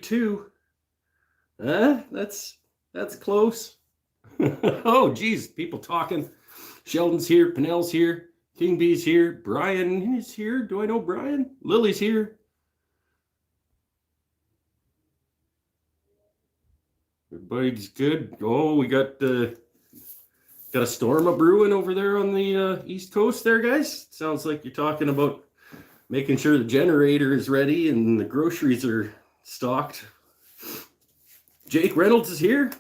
2. That's close. Oh, geez, people talking. Sheldon's here, Pinnell's here, King B's here, Brian is here. Do I know Brian? Lily's here. Everybody's good. Oh, we got a storm a brewing over there on the East Coast there, guys. Sounds like you're talking about making sure the generator is ready and the groceries are stocked. Jake Reynolds is here.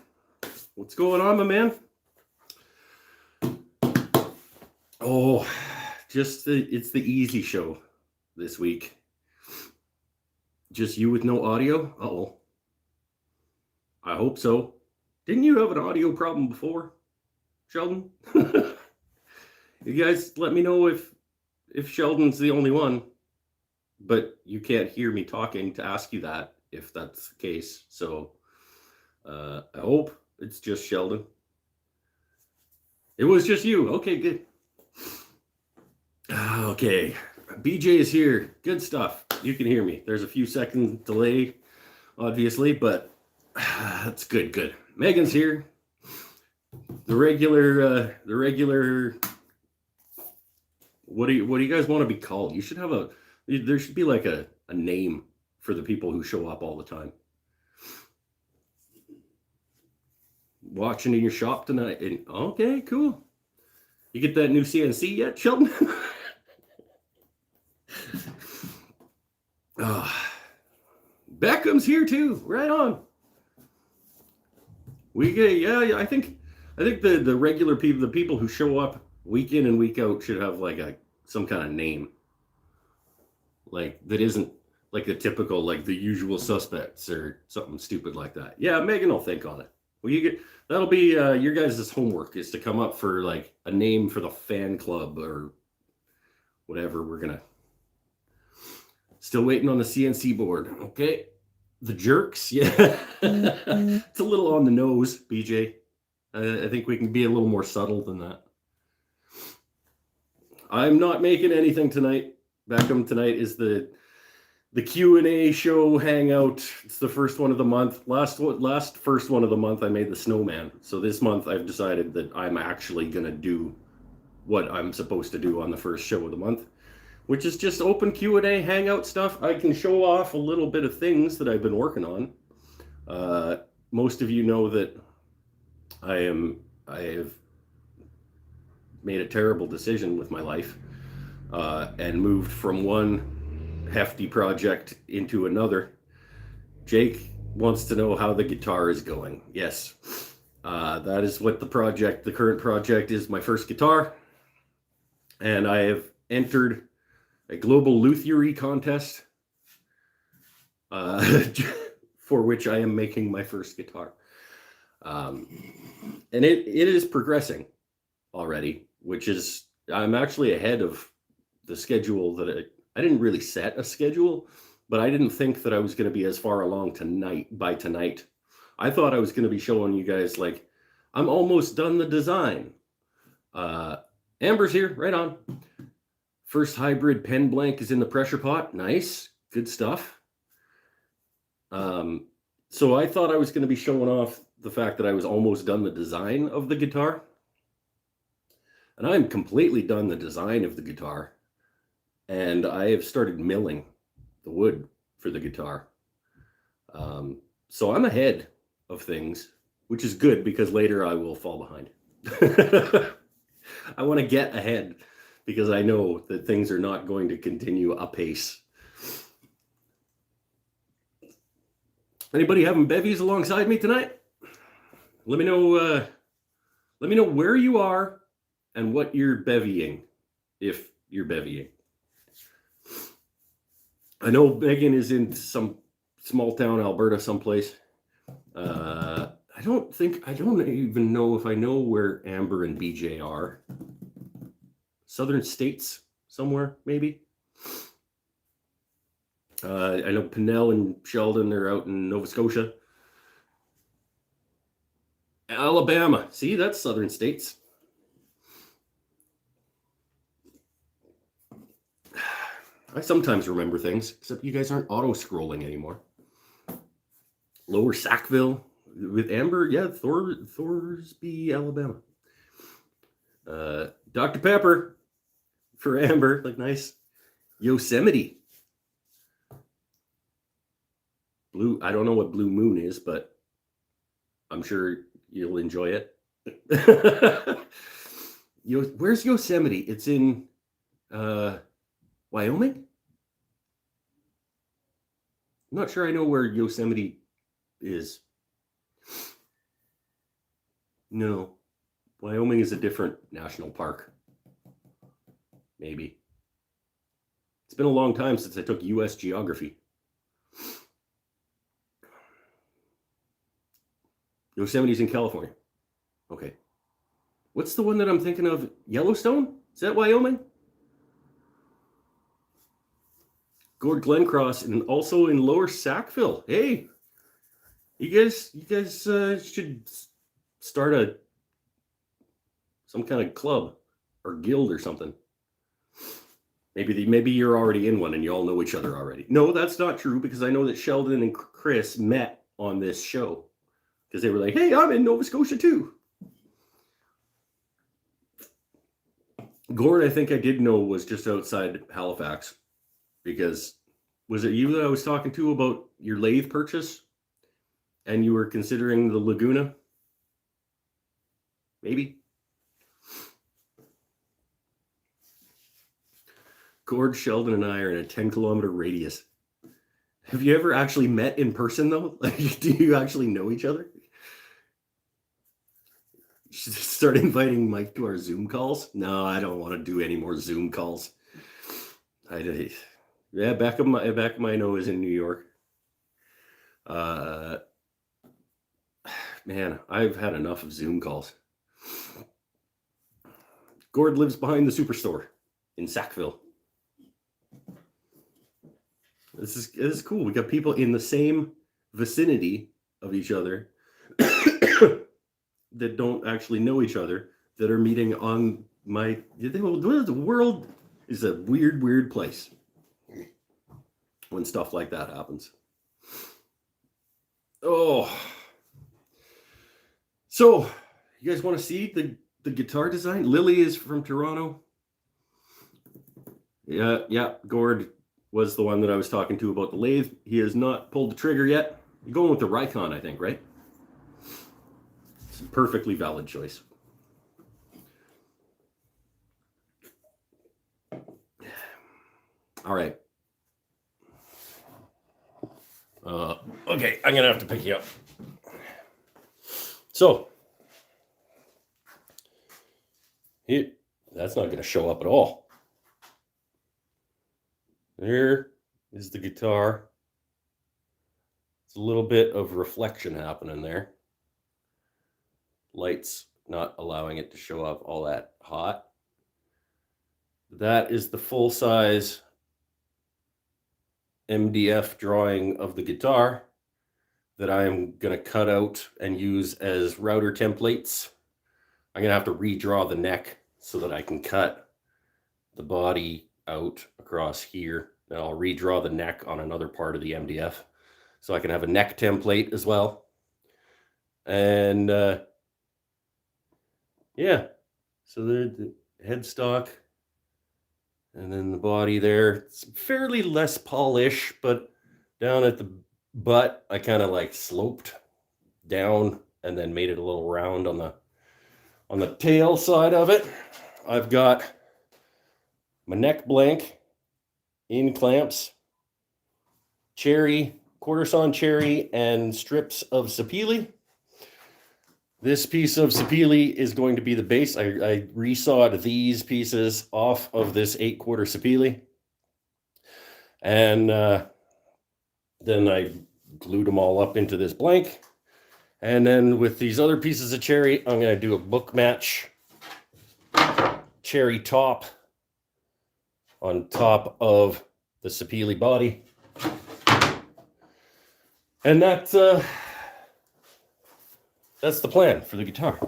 What's going on, my man? Oh, it's the easy show this week. Just you with no audio? Uh-oh. I hope so. Didn't you have an audio problem before, Sheldon? You guys let me know if Sheldon's the only one, but you can't hear me talking to ask you that if that's the case. So I hope it's just Sheldon. It was just you. Okay, good. Okay, BJ is here. Good stuff. You can hear me. There's a few second delay, obviously, but that's good. Megan's here. The regular. What do you guys want to be called? You should have there should be like a name for the people who show up all the time. Watching in your shop tonight. And, okay, cool. You get that new CNC yet, Sheldon? Beckham's here too. Right on. Yeah. I think the regular people, the people who show up week in and week out, should have like some kind of name, like that isn't like the typical, like the usual suspects or something stupid like that. Yeah, Megan will think on it. Well, that'll be your guys' homework, is to come up for like a name for the fan club or whatever. We're gonna still waiting on the CNC board. Okay. The jerks, yeah. It's a little on the nose, BJ. I think we can be a little more subtle than that. I'm not making anything tonight. Beckham tonight is the Q&A show hangout. It's the first one of the month. Last first one of the month, I made the snowman. So this month, I've decided that I'm actually going to do what I'm supposed to do on the first show of the month, which is just open Q&A hangout stuff. I can show off a little bit of things that I've been working on. Most of you know that I have made a terrible decision with my life and moved from one hefty project into another. Jake wants to know how the guitar is going. Yes, that is what the current project is, my first guitar. And I have entered a global luthiery contest for which I am making my first guitar. And it is progressing already, which is, I'm actually ahead of the schedule that I didn't really set a schedule, but I didn't think that I was going to be as far along by tonight. I thought I was going to be showing you guys, like, I'm almost done the design. Amber's here, right on. First hybrid pen blank is in the pressure pot. Nice, good stuff. So I thought I was going to be showing off the fact that I was almost done the design of the guitar. And I'm completely done the design of the guitar. And I have started milling the wood for the guitar. So I'm ahead of things, which is good because later I will fall behind. I want to get ahead because I know that things are not going to continue apace. Anybody having bevies alongside me tonight? Let me know where you are and what you're bevying, if you're bevying. I know Megan is in some small town, Alberta, someplace. I don't even know if I know where Amber and BJ are. Southern states somewhere, maybe. I know Pinnell and Sheldon are out in Nova Scotia. Alabama. See, that's southern states. I sometimes remember things, except you guys aren't auto-scrolling anymore. Lower Sackville with Amber. Yeah, Thorsby, Alabama. Dr. Pepper for Amber. Like, nice. Yosemite. Blue. I don't know what Blue Moon is, but I'm sure you'll enjoy it. Where's Yosemite? It's in Wyoming? I'm not sure I know where Yosemite is. No. Wyoming is a different national park. Maybe. It's been a long time since I took U.S. geography. Yosemite's in California. Okay. What's the one that I'm thinking of? Yellowstone? Is that Wyoming? Gord Glencross, and also in Lower Sackville. Hey, you guys should start some kind of club or guild or something. Maybe you're already in one and you all know each other already. No, that's not true, because I know that Sheldon and Chris met on this show because they were like, "Hey, I'm in Nova Scotia too." Gord, I think I did know, was just outside Halifax, because was it you that I was talking to about your lathe purchase and you were considering the Laguna? Maybe. Gord, Sheldon, and I are in a 10-kilometer radius. Have you ever actually met in person, though? Like, do you actually know each other? You should start inviting Mike to our Zoom calls. No, I don't want to do any more Zoom calls. Yeah, back of my nose in New York. Man, I've had enough of Zoom calls. Gord lives behind the Superstore in Sackville. This is cool. We got people in the same vicinity of each other that don't actually know each other, that are meeting on my... The world is a weird place when stuff like that happens. Oh. So, you guys want to see the guitar design? Lily is from Toronto. Yeah, Gord was the one that I was talking to about the lathe. He has not pulled the trigger yet. You're going with the Rikon, I think, right? It's a perfectly valid choice. All right. Okay, I'm going to have to pick you up. So, that's not going to show up at all. There is the guitar. It's a little bit of reflection happening there. Light's not allowing it to show up all that hot. That is the full-size MDF drawing of the guitar that I am going to cut out and use as router templates. I'm going to have to redraw the neck so that I can cut the body out across here. Then I'll redraw the neck on another part of the MDF so I can have a neck template as well. And yeah, so the headstock and then the body there. It's fairly less polish, but down at the butt, I kind of like sloped down and then made it a little round on the tail side of it. I've got my neck blank in clamps, cherry, quarter sawn cherry, and strips of sapele. This piece of sapele is going to be the base. I resawed these pieces off of this 8/4 sapele. And then I glued them all up into this blank. And then with these other pieces of cherry, I'm going to do a book match cherry top on top of the sapele body. And that's the plan for the guitar.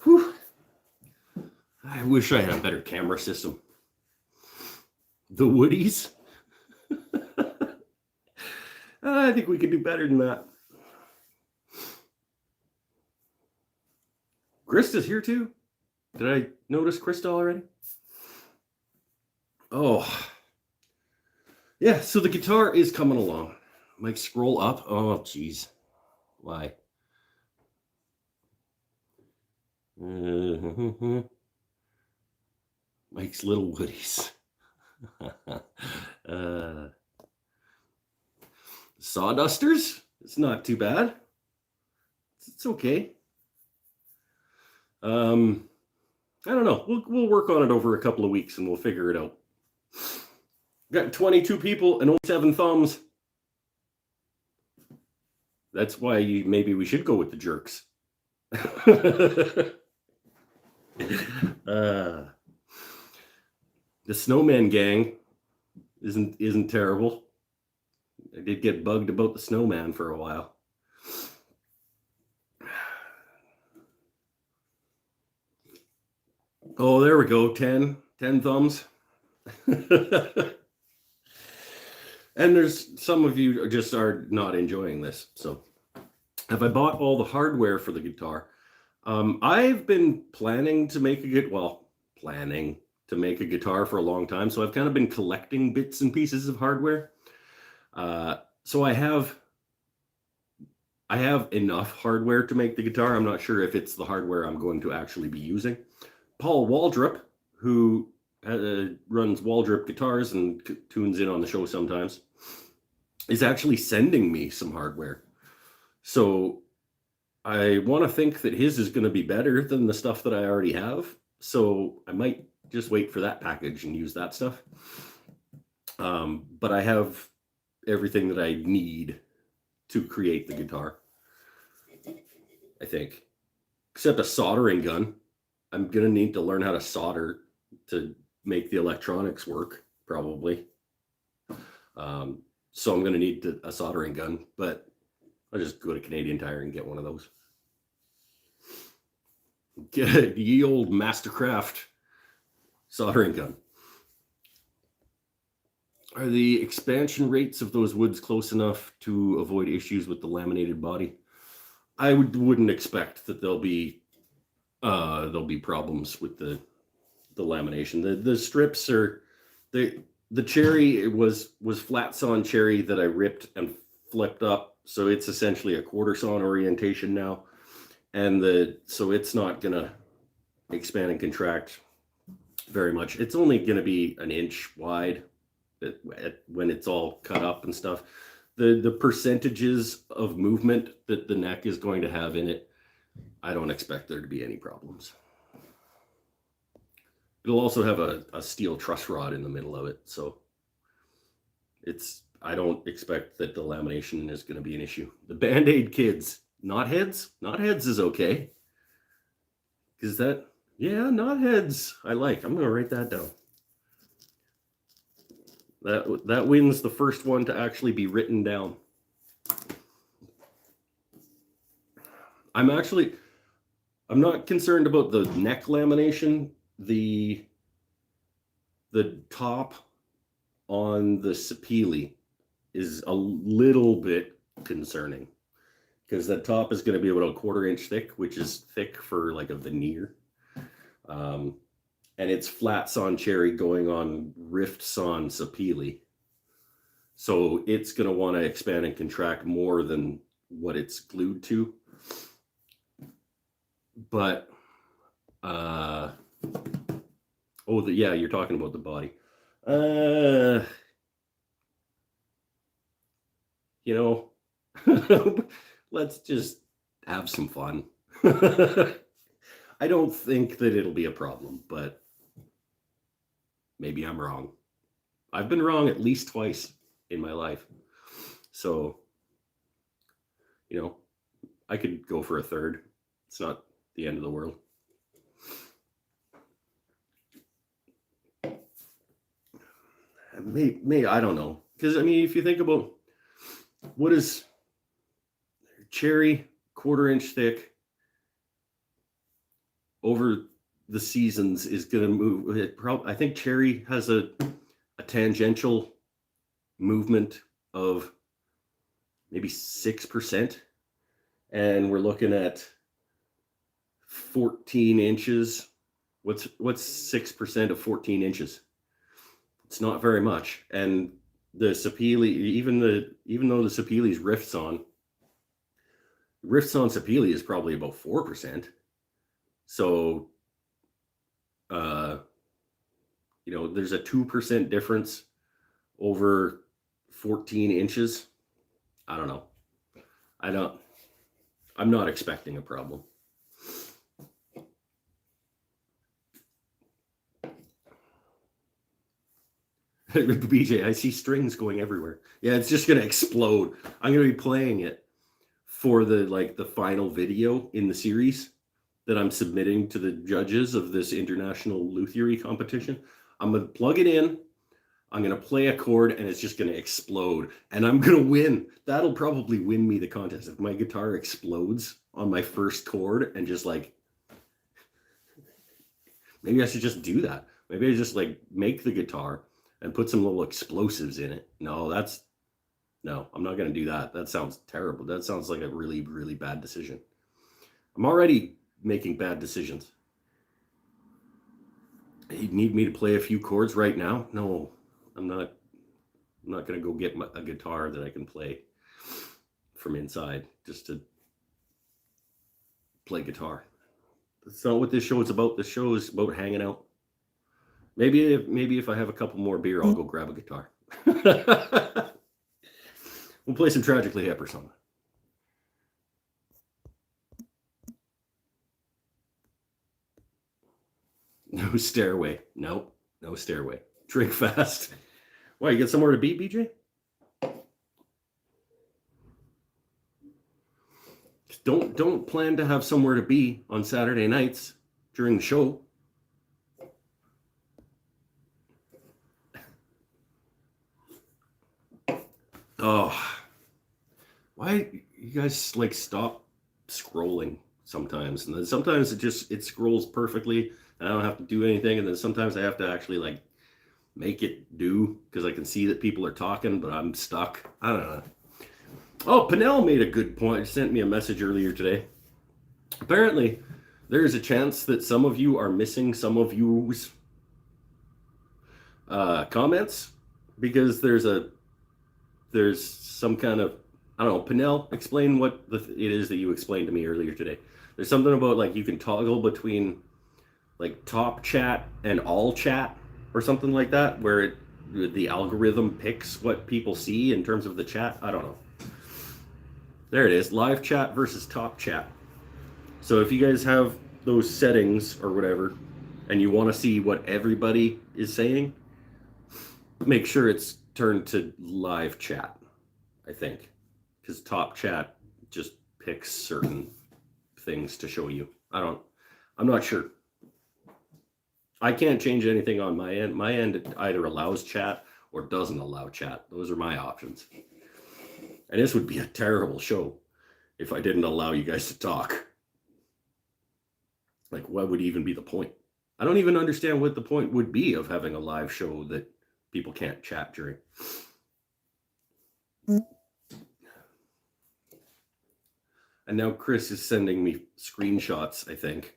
Whew. I wish I had a better camera system. The Woodies. I think we could do better than that. Krista's here too. Did I notice Krista already? Oh, yeah. So the guitar is coming along. Mike, scroll up. Oh, geez. Why? Mike's Little Woodies. Sawdusters? It's not too bad. It's okay. I don't know. We'll work on it over a couple of weeks and we'll figure it out. Got 22 people and only 7 thumbs. That's why maybe we should go with the jerks. The snowman gang isn't terrible. I did get bugged about the snowman for a while. Oh, there we go. 10 thumbs. And there's some of you just are not enjoying this. So have I bought all the hardware for the guitar? I've been planning to make a guitar for a long time. So I've kind of been collecting bits and pieces of hardware. So I have enough hardware to make the guitar. I'm not sure if it's the hardware I'm going to actually be using. Paul Waldrop, who runs Waldrop Guitars and tunes in on the show sometimes, is actually sending me some hardware. So I want to think that his is going to be better than the stuff that I already have. So I might just wait for that package and use that stuff. But I have everything that I need to create the guitar, I think, except a soldering gun. I'm going to need to learn how to solder to make the electronics work, probably. So I'm going to need a soldering gun, but I'll just go to Canadian Tire and get one of those. Get the old Mastercraft soldering gun. Are the expansion rates of those woods close enough to avoid issues with the laminated body? I wouldn't expect that there'll be problems with the lamination. The strips are the cherry was flat sawn cherry that I ripped and flipped up, so it's essentially a quarter sawn orientation now, and so it's not gonna expand and contract very much. It's only gonna be an inch wide when it's all cut up and stuff. The percentages of movement that the neck is going to have in it, I don't expect there to be any problems. It'll also have a steel truss rod in the middle of it, so I don't expect that the lamination is going to be an issue. The Band-Aid kids, knotheads is okay. Is that, yeah, knotheads I like. I'm going to write that down. That wins the first one to actually be written down. I'm not concerned about the neck lamination. The top on the sapele is a little bit concerning because that top is going to be about a 1/4 inch thick, which is thick for like a veneer. And it's flat sawn cherry going on rift sawn sapele. So it's going to want to expand and contract more than what it's glued to. But, yeah, you're talking about the body. Let's just have some fun. I don't think that it'll be a problem, but maybe I'm wrong. I've been wrong at least twice in my life. So, I could go for a third. It's not the end of the world. May I don't know. Because, if you think about what is cherry 1/4 inch thick over the seasons is going to move. I think cherry has a tangential movement of maybe 6%. And we're looking at 14 inches. What's 6% of 14 inches? It's not very much. And the sapele, even though the sapele's riffs on sapele is probably about 4%. So, there's a 2% difference over 14 inches. I don't know. I'm not expecting a problem. BJ, I see strings going everywhere. Yeah, it's just going to explode. I'm going to be playing it for the final video in the series that I'm submitting to the judges of this international luthiery competition. I'm going to plug it in. I'm going to play a chord and it's just going to explode and I'm going to win. That'll probably win me the contest. If my guitar explodes on my first chord and just maybe I should just do that. Maybe I just make the guitar and put some little explosives in it. No, I'm not going to do that. That sounds terrible. That sounds like a really, really bad decision. I'm already making bad decisions. You need me to play a few chords right now? No, I'm not going to go get a guitar that I can play from inside just to play guitar. That's not what this show is about. This show is about hanging out. Maybe if I have a couple more beer, I'll go grab a guitar. We'll play some Tragically Hip or something. No stairway. Nope. No stairway. Drink fast. Why, you get somewhere to be, BJ? Don't plan to have somewhere to be on Saturday nights during the show. Oh, why you guys stop scrolling sometimes, and then sometimes it scrolls perfectly and I don't have to do anything, and then sometimes I have to actually make it do because I can see that people are talking but I'm stuck. I don't know. Oh, Pinnell made a good point. He sent me a message earlier today. Apparently there is a chance that some of you are missing some of you's comments because there's some kind of, I don't know. Pinnell, explain what it is that you explained to me earlier today. There's something about you can toggle between top chat and all chat or something like that, where the algorithm picks what people see in terms of the chat. I don't know. There it is, live chat versus top chat. So if you guys have those settings or whatever, and you want to see what everybody is saying, make sure it's turned to live chat, I think. Because top chat just picks certain things to show you. I'm not sure. I can't change anything on my end. My end either allows chat or doesn't allow chat. Those are my options. And this would be a terrible show if I didn't allow you guys to talk. What would even be the point? I don't even understand what the point would be of having a live show that people can't chat during. And now Chris is sending me screenshots, I think,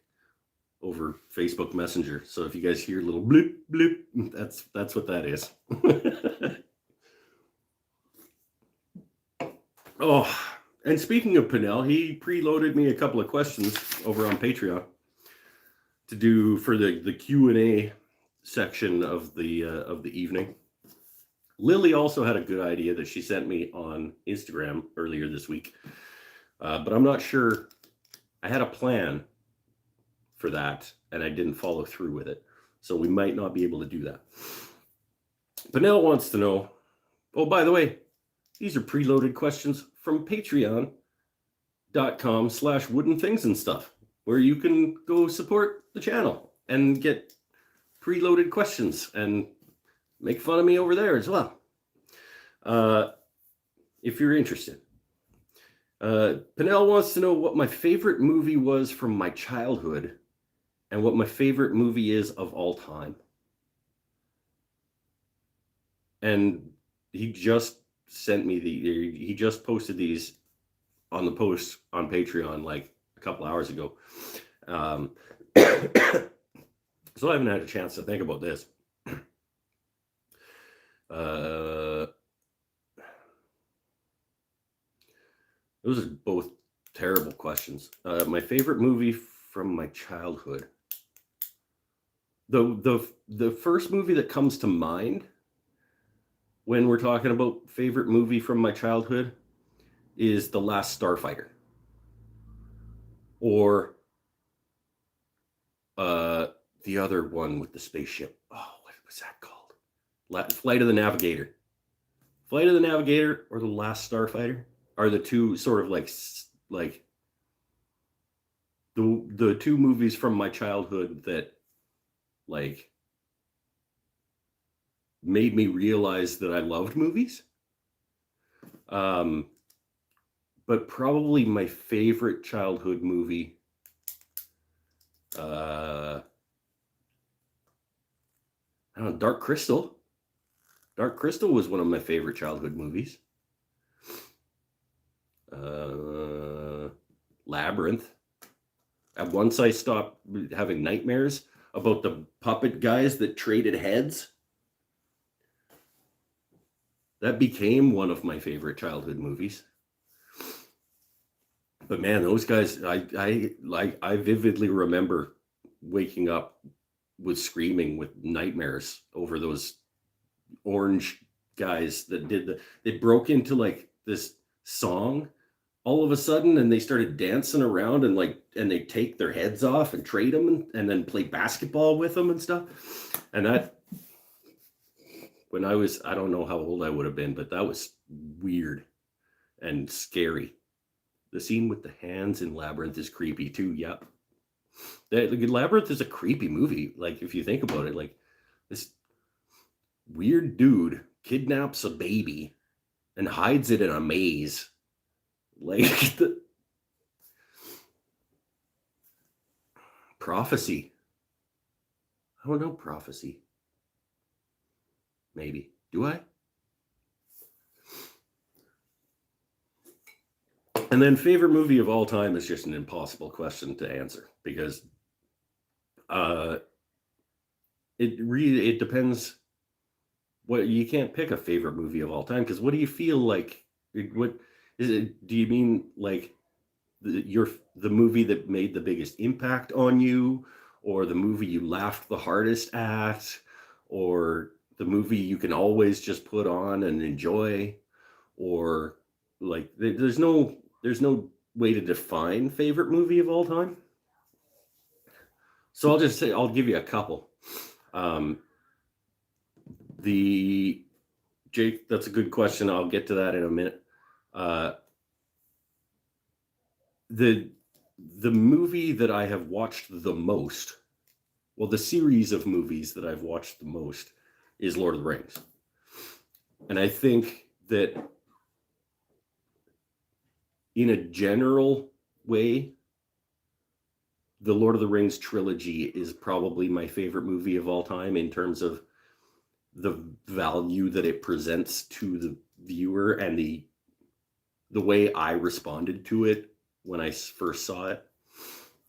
over Facebook Messenger. So if you guys hear a little bloop, bloop, that's what that is. Oh, and speaking of Pinnell, he preloaded me a couple of questions over on Patreon to do for the Q&A section of the evening. Lily also had a good idea that she sent me on Instagram earlier this week, but I'm not sure. I had a plan for that and I didn't follow through with it, so we might not be able to do that. Pinnell wants to know, oh, by the way, these are preloaded questions from patreon.com/woodenthingsandstuff, where you can go support the channel and get preloaded questions and make fun of me over there as well. If you're interested. Pinnell wants to know what my favorite movie was from my childhood and what my favorite movie is of all time. And he just sent me he just posted these on the post on Patreon like a couple hours ago. So I haven't had a chance to think about this. Those are both terrible questions. My favorite movie from my childhood. The first movie that comes to mind when we're talking about favorite movie from my childhood is The Last Starfighter. Or the other one with the spaceship. Oh, what was that called? Flight of the Navigator. Flight of the Navigator or The Last Starfighter are the two sort of like the two movies from my childhood that like made me realize that I loved movies. But probably my favorite childhood movie, I don't know, Dark Crystal. Dark Crystal was one of my favorite childhood movies. Labyrinth. Once I stopped having nightmares about the puppet guys that traded heads, that became one of my favorite childhood movies. But man, those guys, I vividly remember waking up with screaming with nightmares over those orange guys that they broke into like this song all of a sudden, and they started dancing around and they take their heads off and trade them and then play basketball with them and stuff. And that, when I don't know how old I would have been, but that was weird and scary. The scene with the hands in Labyrinth is creepy too. Yep. Labyrinth is a creepy movie. Like, if you think about it, like this weird dude kidnaps a baby and hides it in a maze. Like Prophecy. I don't know Prophecy. Maybe. Do I? And then favorite movie of all time is just an impossible question to answer because it depends. What, you can't pick a favorite movie of all time because what do you feel like? What is it? Do you mean like the movie that made the biggest impact on you, or the movie you laughed the hardest at, or the movie you can always just put on and enjoy, or like there's no way to define favorite movie of all time. So I'll give you a couple. Jake, that's a good question. I'll get to that in a minute. The movie that I have watched the most, well, the series of movies that I've watched the most is Lord of the Rings. And I think that in a general way, the Lord of the Rings trilogy is probably my favorite movie of all time in terms of the value that it presents to the viewer and the way I responded to it when I first saw it.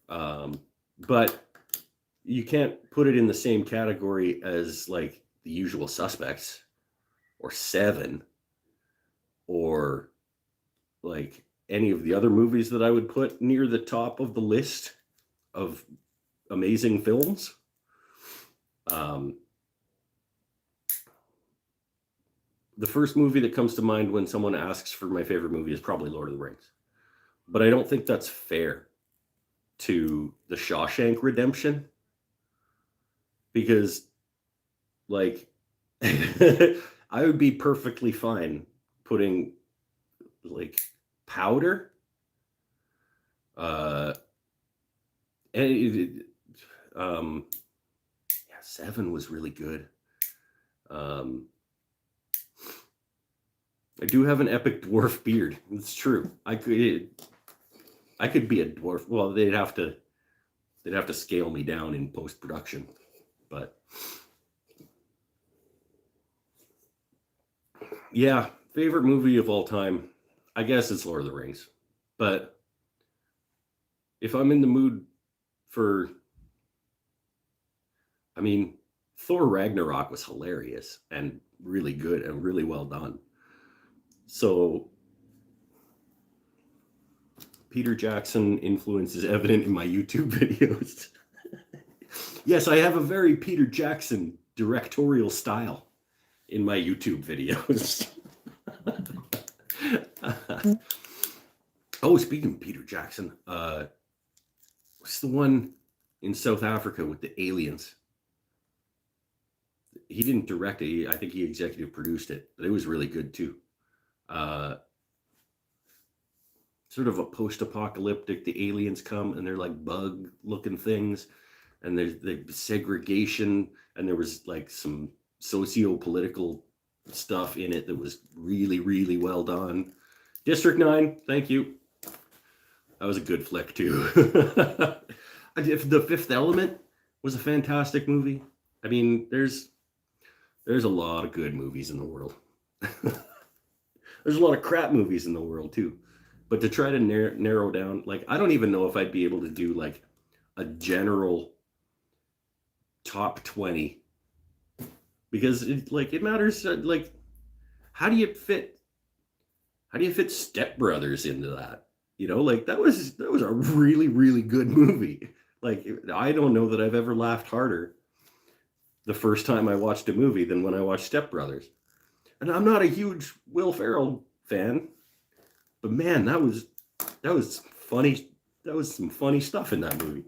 But you can't put it in the same category as like The Usual Suspects or Seven or like any of the other movies that I would put near the top of the list of amazing films. The first movie that comes to mind when someone asks for my favorite movie is probably Lord of the Rings. But I don't think that's fair to The Shawshank Redemption. Because, like, I would be perfectly fine putting, like, Powder. Seven was really good. I do have an epic dwarf beard. It's true. I could be a dwarf. Well, they'd have to scale me down in post-production, but yeah, Favorite movie of all time, I guess it's Lord of the Rings. But if I'm in the mood for, I mean, Thor Ragnarok was hilarious and really good and really well done. So Peter Jackson influence is evident in my YouTube videos. Yes, I have a very Peter Jackson directorial style in my YouTube videos. Oh, speaking of Peter Jackson, what's the one in South Africa with the aliens? He didn't direct it. I think he executive produced it, but it was really good too. Sort of a post-apocalyptic. The aliens come and they're like bug-looking things, and there's the segregation, and there was like some socio-political stuff in it that was really, really well done. District 9, thank you. That was a good flick too. The Fifth Element was a fantastic movie. I mean, there's a lot of good movies in the world. There's a lot of crap movies in the world too. But to try to narrow down, like, I don't even know if I'd be able to do like a general top 20, because it matters. Like, how do you fit Step Brothers into that? You know, like that was a really, really good movie. Like, I don't know that I've ever laughed harder the first time I watched a movie than when I watched Step Brothers. And I'm not a huge Will Ferrell fan, but man, that was funny. That was some funny stuff in that movie.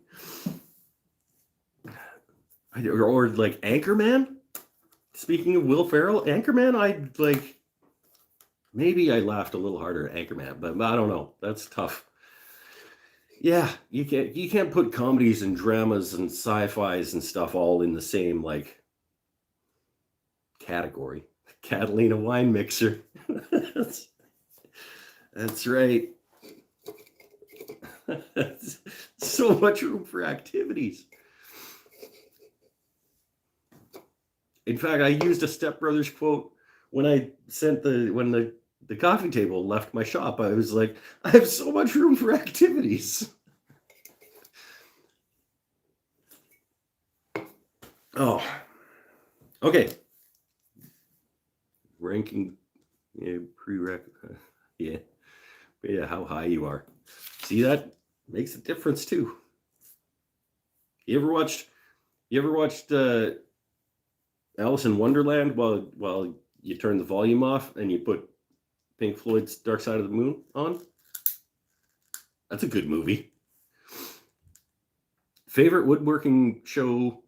Or like Anchorman. Speaking of Will Ferrell, Anchorman, maybe I laughed a little harder at Anchorman, but I don't know. That's tough. Yeah, you can't put comedies and dramas and sci-fis and stuff all in the same like category. Catalina wine mixer. That's right. So much room for activities. In fact, I used a Step Brothers quote when I sent when the coffee table left my shop. I was like, I have so much room for activities. Oh, okay. Ranking, yeah, prereq, yeah, but yeah, how high you are. See, that makes a difference too. You ever watched Alice in Wonderland while you turn the volume off and you put Pink Floyd's Dark Side of the Moon on? That's a good movie. Favorite woodworking show?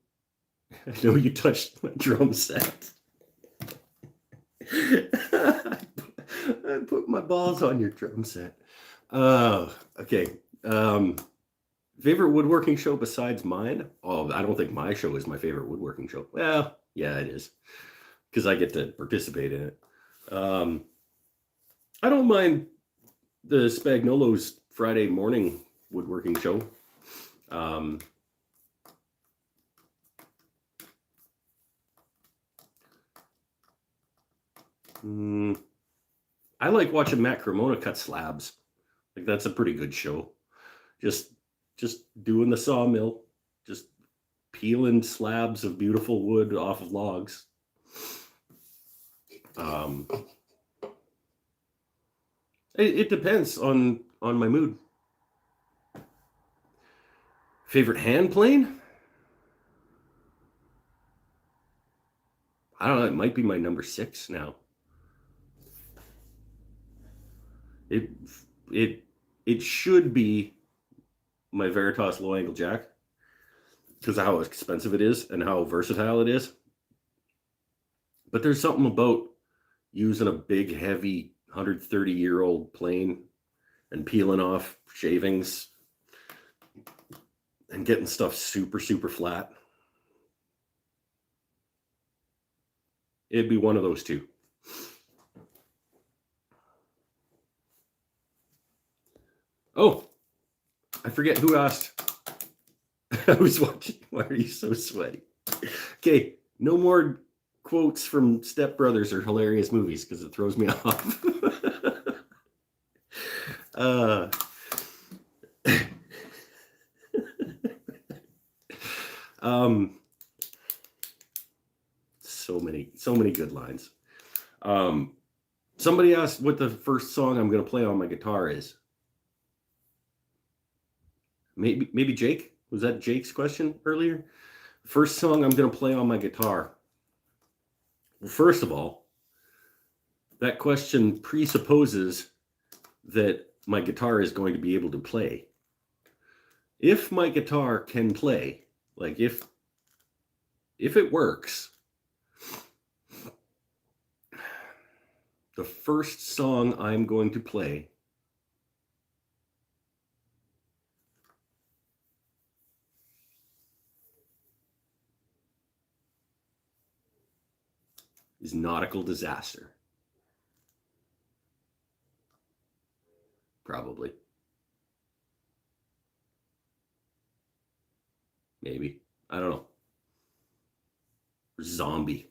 I know you touched my drum set. I put my balls on your drum set. Okay. Favorite woodworking show besides mine? Oh, I don't think my show is my favorite woodworking show. Well, yeah, it is, because I get to participate in it. I don't mind the Spagnolo's Friday morning woodworking show. I like watching Matt Cremona cut slabs. Like, that's a pretty good show. Just doing the sawmill, just peeling slabs of beautiful wood off of logs. It depends on my mood. Favorite hand plane? I don't know. It might be my number 6 now. It should be my Veritas low angle jack, because of how expensive it is and how versatile it is. But there's something about using a big, heavy 130-year-old plane and peeling off shavings and getting stuff super, super flat. It'd be one of those two. Oh, I forget who asked. I was watching. Why are you so sweaty? Okay, no more quotes from Step Brothers are hilarious movies because it throws me off. So many good lines. Somebody asked what the first song I'm going to play on my guitar is. Maybe Jake? Was that Jake's question earlier? First song I'm going to play on my guitar. Well, first of all, that question presupposes that my guitar is going to be able to play. If my guitar can play, like if it works, the first song I'm going to play is Nautical Disaster. Probably. Maybe. I don't know. Zombie.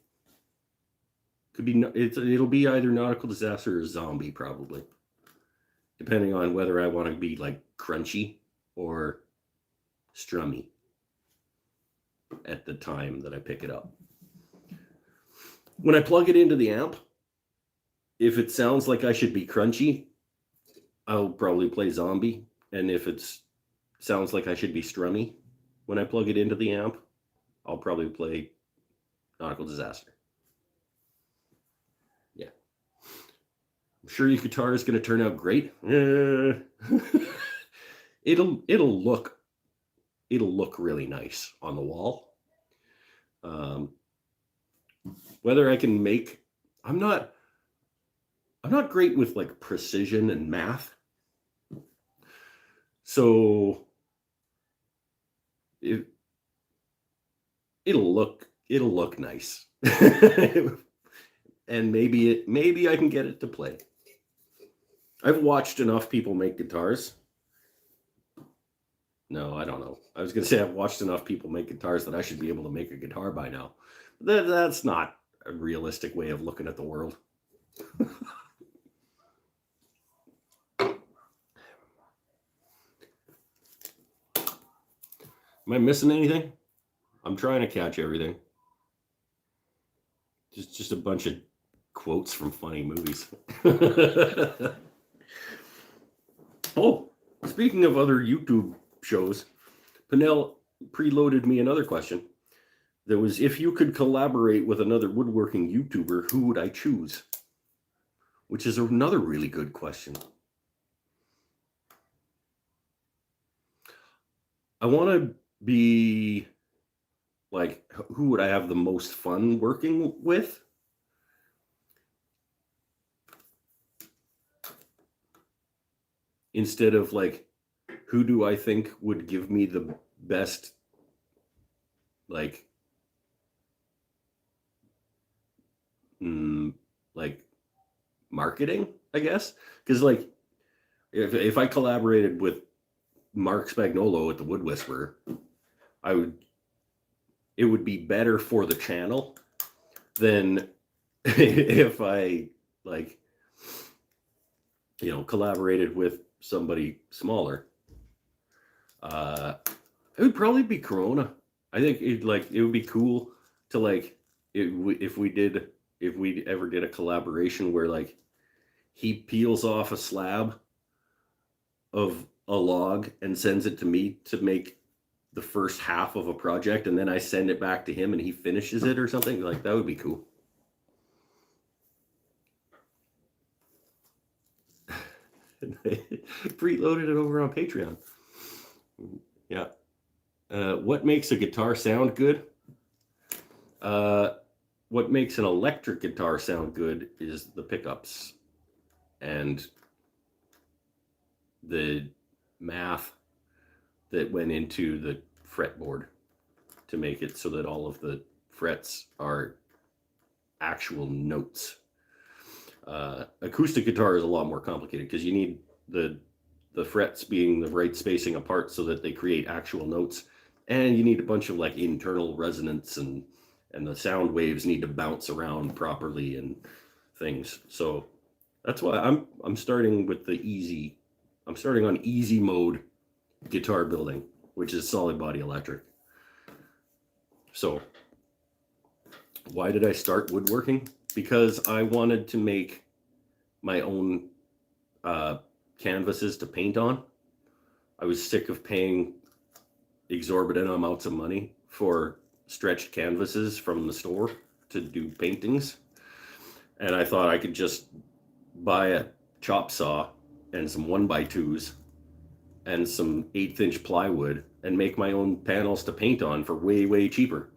Could be. It'll be either Nautical Disaster or Zombie, probably. Depending on whether I want to be like crunchy or strummy at the time that I pick it up. When I plug it into the amp, if it sounds like I should be crunchy, I'll probably play Zombie. And if it sounds like I should be strummy when I plug it into the amp, I'll probably play Nautical Disaster. Yeah. I'm sure your guitar is going to turn out great. It'll look really nice on the wall. Whether I can make, I'm not great with like precision and math. So it'll look nice. And maybe I can get it to play. I've watched enough people make guitars. No, I don't know. I was going to say I've watched enough people make guitars that I should be able to make a guitar by now. That's not a realistic way of looking at the world. Am I missing anything? I'm trying to catch everything. Just a bunch of quotes from funny movies. Oh, speaking of other YouTube shows, Pinnell preloaded me another question. That was, if you could collaborate with another woodworking YouTuber, who would I choose? Which is another really good question. I want to be like, who would I have the most fun working with? Instead of like, who do I think would give me the best, like marketing, I guess? Because like, if I collaborated with Mark Spagnolo at the Wood Whisperer, it would be better for the channel than if I collaborated with somebody smaller. It would probably be Corona. I think it would be cool to if we ever did a collaboration where he peels off a slab of a log and sends it to me to make the first half of a project, and then I send it back to him and he finishes it or something. That would be cool. Preloaded it over on Patreon. Yeah. What makes a guitar sound good? What makes an electric guitar sound good is the pickups and the math that went into the fretboard to make it so that all of the frets are actual notes. Acoustic guitar is a lot more complicated because you need the frets being the right spacing apart so that they create actual notes, and you need a bunch of internal resonance and and the sound waves need to bounce around properly and things. So that's why I'm starting with the easy. I'm starting on easy mode guitar building, which is solid body electric. So why did I start woodworking? Because I wanted to make my own canvases to paint on. I was sick of paying exorbitant amounts of money for stretched canvases from the store to do paintings. And I thought I could just buy a chop saw and some 1x2s and some 1/8" plywood and make my own panels to paint on for way, way cheaper.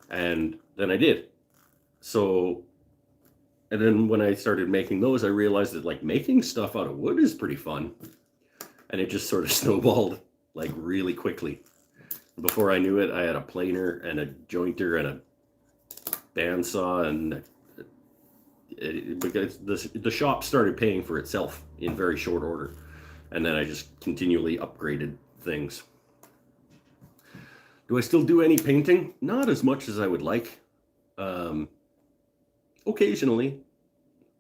And then I did. So, and then when I started making those, I realized that like making stuff out of wood is pretty fun. And it just sort of snowballed like really quickly. Before I knew it, I had a planer and a jointer and a bandsaw, and because the shop started paying for itself in very short order. And then I just continually upgraded things. Do I still do any painting? Not as much as I would like. Occasionally,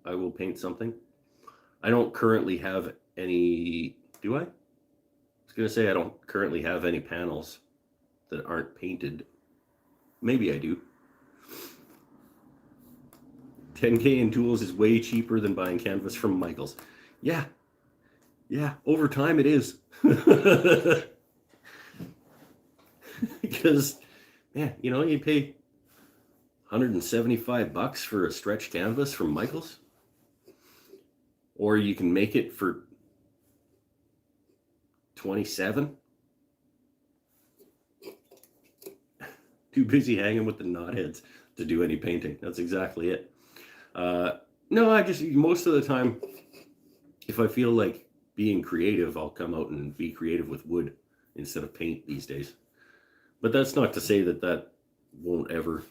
I will paint something. I don't currently have any... Do I? I was going to say I don't currently have any panels that aren't painted. Maybe I do. 10K in tools is way cheaper than buying canvas from Michaels. Yeah. Yeah, over time it is. Because, man, you know, you pay $175 for a stretch canvas from Michaels. Or you can make it for $27. Too busy hanging with the knotheads to do any painting. That's exactly it. No, I just, most of the time, if I feel like being creative, I'll come out and be creative with wood instead of paint these days. But that's not to say that that won't ever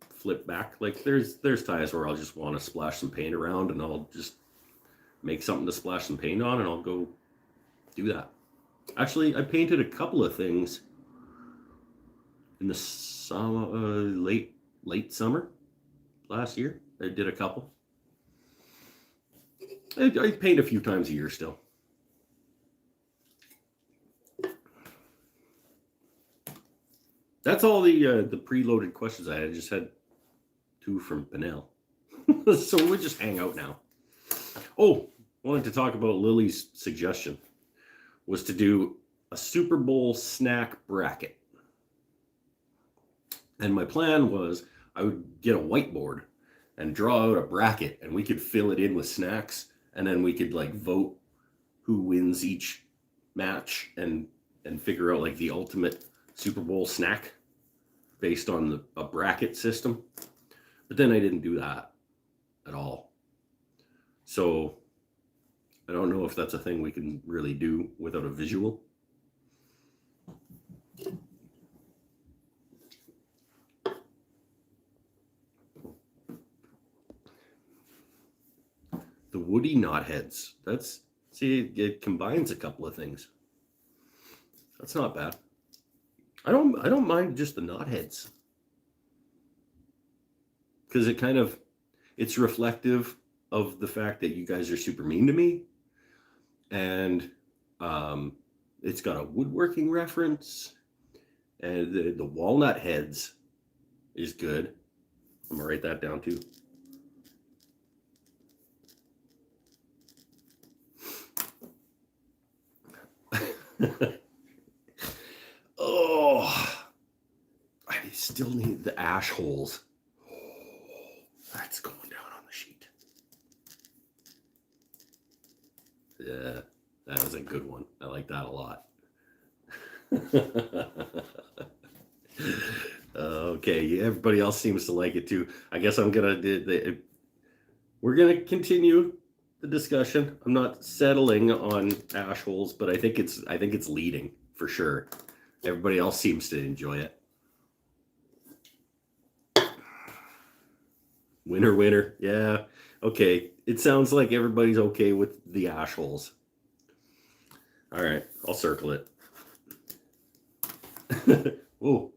flip back. Like there's times where I'll just want to splash some paint around and I'll just make something to splash some paint on and I'll go do that. Actually, I painted a couple of things in the summer, late summer last year. I did a couple. I paint a few times a year still. That's all the preloaded questions I had. I just had 2 from Pinnell. So we'll just hang out now. Oh, wanted to talk about Lily's suggestion was to do a Super Bowl snack bracket. And my plan was I would get a whiteboard and draw out a bracket and we could fill it in with snacks and then we could like vote who wins each match and figure out like the ultimate Super Bowl snack based on a bracket system. But then I didn't do that at all. So I don't know if that's a thing we can really do without a visual. The woody knotheads. That's, see, it combines a couple of things. That's not bad. I don't mind just the knotheads. Because it kind of, it's reflective of the fact that you guys are super mean to me. And it's got a woodworking reference. And the walnut heads is good. I'm going to write that down too. Oh, I still need the ash holes. That's going down on the sheet. Yeah, that was a good one. I like that a lot. Okay, everybody else seems to like it too. I guess I'm gonna we're gonna continue the discussion. I'm not settling on ash holes, but I think it's leading for sure. Everybody else seems to enjoy it. Winner. Yeah. Okay. It sounds like everybody's okay with the ash holes. All right. I'll circle it. Whoa.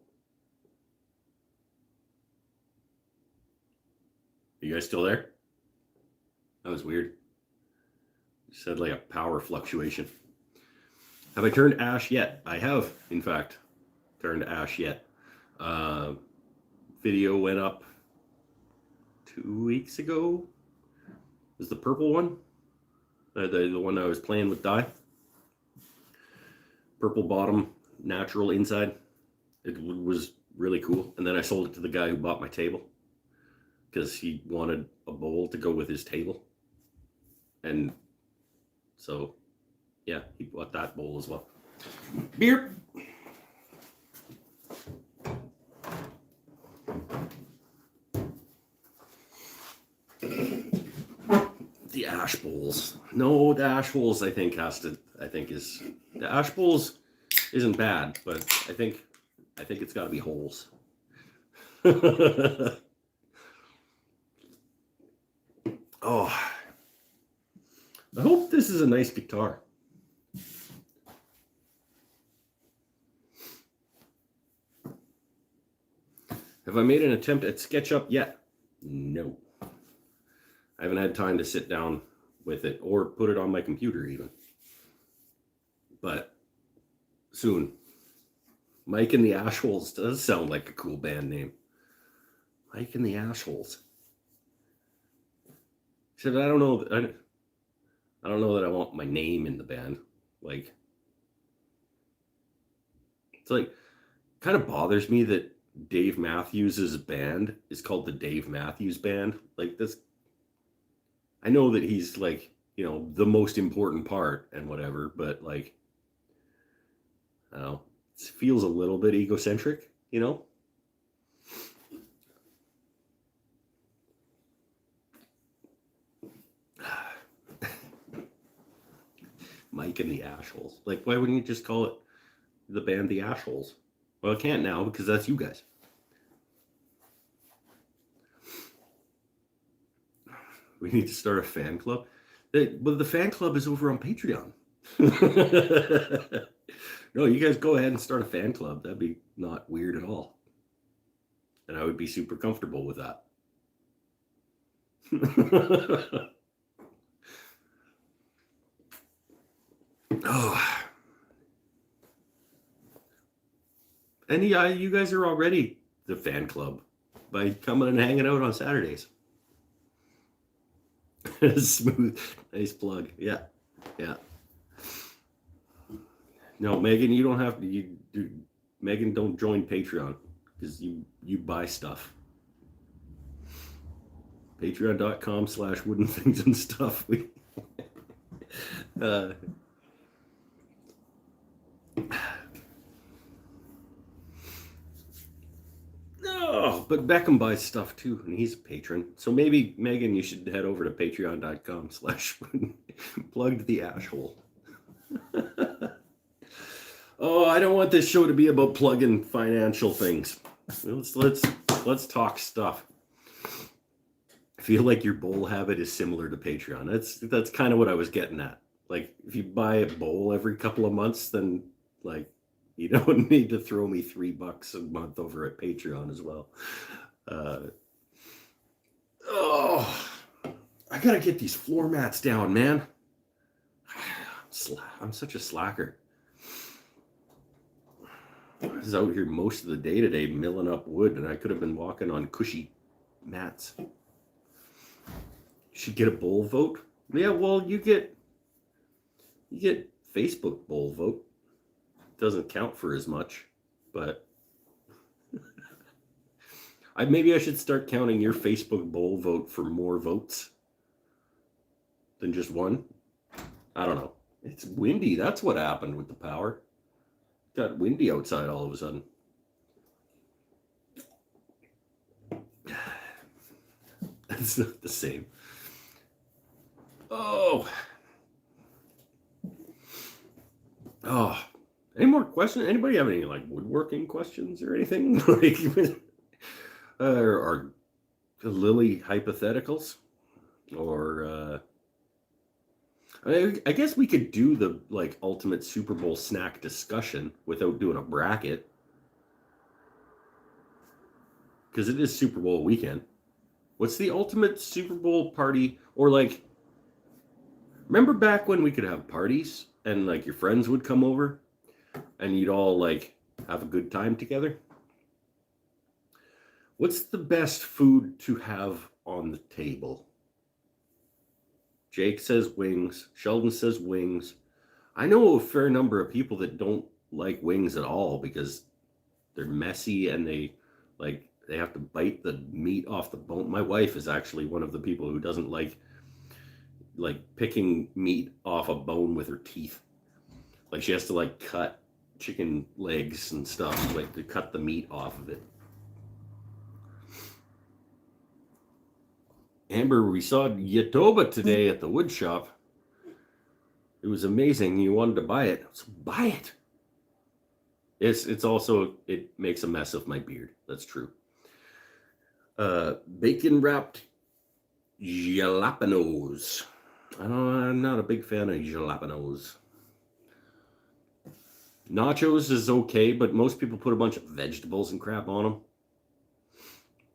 You guys still there? That was weird. You said like a power fluctuation. Have I turned ash yet? I have, in fact, turned ash yet. Video went up 2 weeks ago. It was the purple one. The one I was playing with dye. Purple bottom, natural inside. It was really cool. And then I sold it to the guy who bought my table because he wanted a bowl to go with his table. And so, yeah, he bought that bowl as well. Beer. The ash bowls. No, the ash bowls I think is the ash bowls isn't bad, but I think it's got to be holes. Oh, I hope this is a nice guitar. Have I made an attempt at SketchUp yet? No. I haven't had time to sit down with it or put it on my computer even. But soon. Mike and the Ashholes does sound like a cool band name. Mike and the Ashholes. Except I don't know that I want my name in the band. Like, it's like kind of bothers me that Dave Matthews' band is called the Dave Matthews Band. Like this, I know that he's like, you know, the most important part and whatever, but like, I don't know, it feels a little bit egocentric, you know? Mike and the Ashholes. Like, why wouldn't you just call it the band the Ashholes? Well, I can't now because that's you guys. We need to start a fan club. But the fan club is over on Patreon. No, you guys go ahead and start a fan club. That'd be not weird at all. And I would be super comfortable with that. Oh. And yeah, you guys are already the fan club by coming and hanging out on Saturdays. Smooth, nice plug. Yeah. No, Megan, you don't have to. Megan, don't join Patreon because you buy stuff. Patreon.com/wooden things and stuff. No, but Beckham buys stuff too, and he's a patron. So maybe, Megan, you should head over to patreon.com/plugged the ashhole. Oh, I don't want this show to be about plugging financial things. Let's talk stuff. I feel like your bowl habit is similar to Patreon. That's kind of what I was getting at. Like, if you buy a bowl every couple of months, then like you don't need to throw me $3 a month over at Patreon as well. I gotta get these floor mats down, man. I'm such a slacker. I was out here most of the day today milling up wood, and I could have been walking on cushy mats. You should get a bowl vote. Yeah, well, you get Facebook bowl vote. Doesn't count for as much, but maybe I should start counting your Facebook bowl vote for more votes than just one. I don't know. It's windy. That's what happened with the power. Got windy outside all of a sudden. That's not the same. Oh. Any more questions? Anybody have any like woodworking questions or anything? Like, or Lily hypotheticals? Or I guess we could do the like ultimate Super Bowl snack discussion without doing a bracket, because it is Super Bowl weekend. What's the ultimate Super Bowl party? Or like, remember back when we could have parties and like your friends would come over and you'd all like have a good time together? What's the best food to have on the table? Jake says wings. Sheldon says wings. I know a fair number of people that don't like wings at all because they're messy and they have to bite the meat off the bone. My wife is actually one of the people who doesn't like picking meat off a bone with her teeth. Like she has to like cut chicken legs and stuff, like to cut the meat off of it. Amber, we saw Yatoba today at the wood shop. It was amazing. You wanted to buy it. So buy it. It's also, it makes a mess of my beard. That's true. Bacon wrapped jalapenos. I'm not a big fan of jalapenos. Nachos is okay, but most people put a bunch of vegetables and crap on them.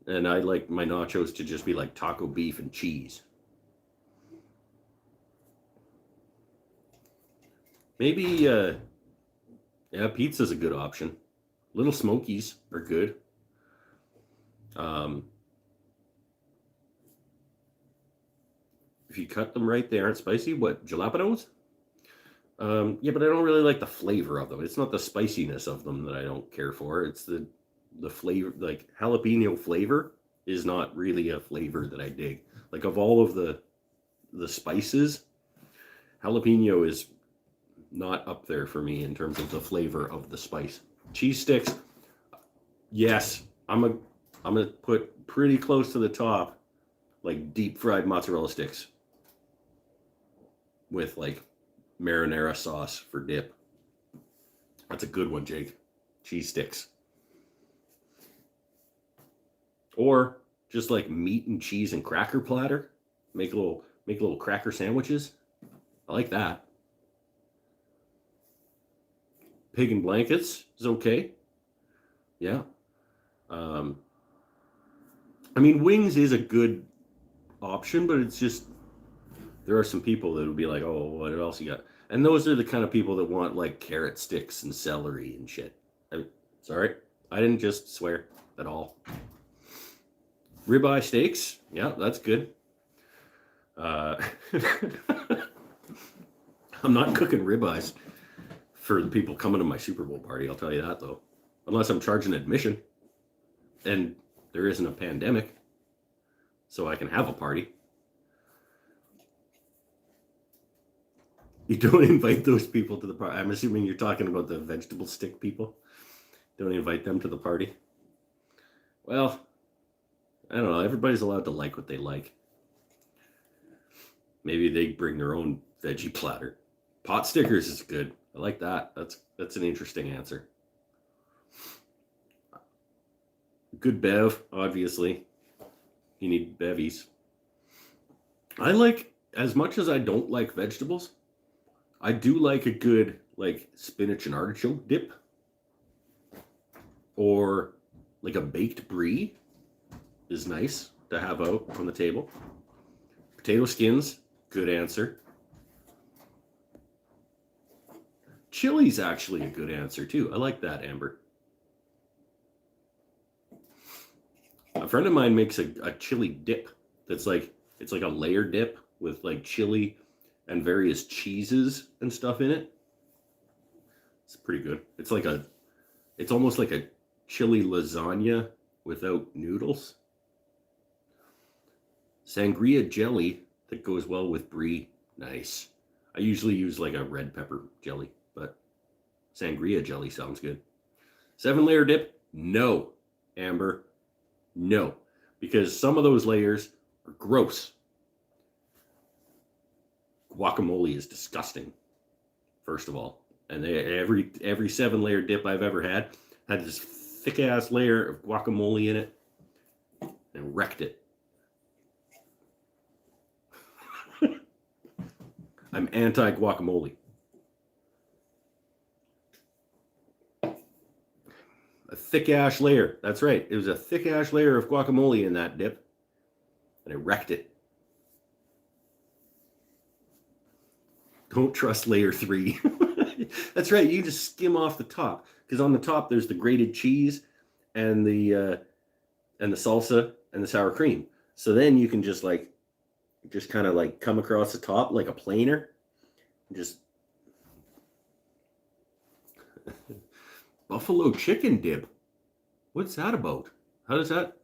And I like my nachos to just be like taco beef and cheese. Maybe, yeah, pizza's a good option. Little Smokies are good. If you cut them right, they aren't spicy. What, jalapenos? Yeah, but I don't really like the flavor of them. It's not the spiciness of them that I don't care for. It's the flavor, like jalapeno flavor is not really a flavor that I dig. Like of all of the spices, jalapeno is not up there for me in terms of the flavor of the spice. Cheese sticks, yes, I'm gonna put pretty close to the top, like deep fried mozzarella sticks with like marinara sauce for dip. That's a good one, Jake. Cheese sticks. Or just like meat and cheese and cracker platter. Make little cracker sandwiches. I like that. Pig and blankets is okay. Yeah. I mean, wings is a good option, but it's just, there are some people that would be like, oh, what else you got? And those are the kind of people that want like carrot sticks and celery and shit. Sorry, I didn't just swear at all. Ribeye steaks, yeah, that's good. I'm not cooking ribeyes for the people coming to my Super Bowl party, I'll tell you that though. Unless I'm charging admission and there isn't a pandemic, so I can have a party. You don't invite those people to the party. I'm assuming you're talking about the vegetable stick people. Don't invite them to the party. Well, I don't know. Everybody's allowed to like what they like. Maybe they bring their own veggie platter. Pot stickers is good. I like that. That's an interesting answer. Good bev, obviously. You need bevies. I like, as much as I don't like vegetables, I do like a good like spinach and artichoke dip. Or like a baked brie is nice to have out on the table. Potato skins, good answer. Chili's actually a good answer too. I like that, Amber. A friend of mine makes a chili dip that's like, it's like a layer dip with like chili and various cheeses and stuff in it. It's pretty good. It's almost like a chili lasagna without noodles. Sangria jelly that goes well with brie. Nice. I usually use like a red pepper jelly, but sangria jelly sounds good. 7-layer dip? No, Amber. No, because some of those layers are gross. Guacamole is disgusting, first of all. And every 7-layer dip I've ever had this thick ass layer of guacamole in it and wrecked it. I'm anti-guacamole. A thick ash layer. That's right. It was a thick ash layer of guacamole in that dip. and I wrecked it. Don't trust layer 3. That's right. You just skim off the top, because on the top there's the grated cheese and the salsa and the sour cream. So then you can just kind of like come across the top like a planer. Just buffalo chicken dip. What's that about? How does that?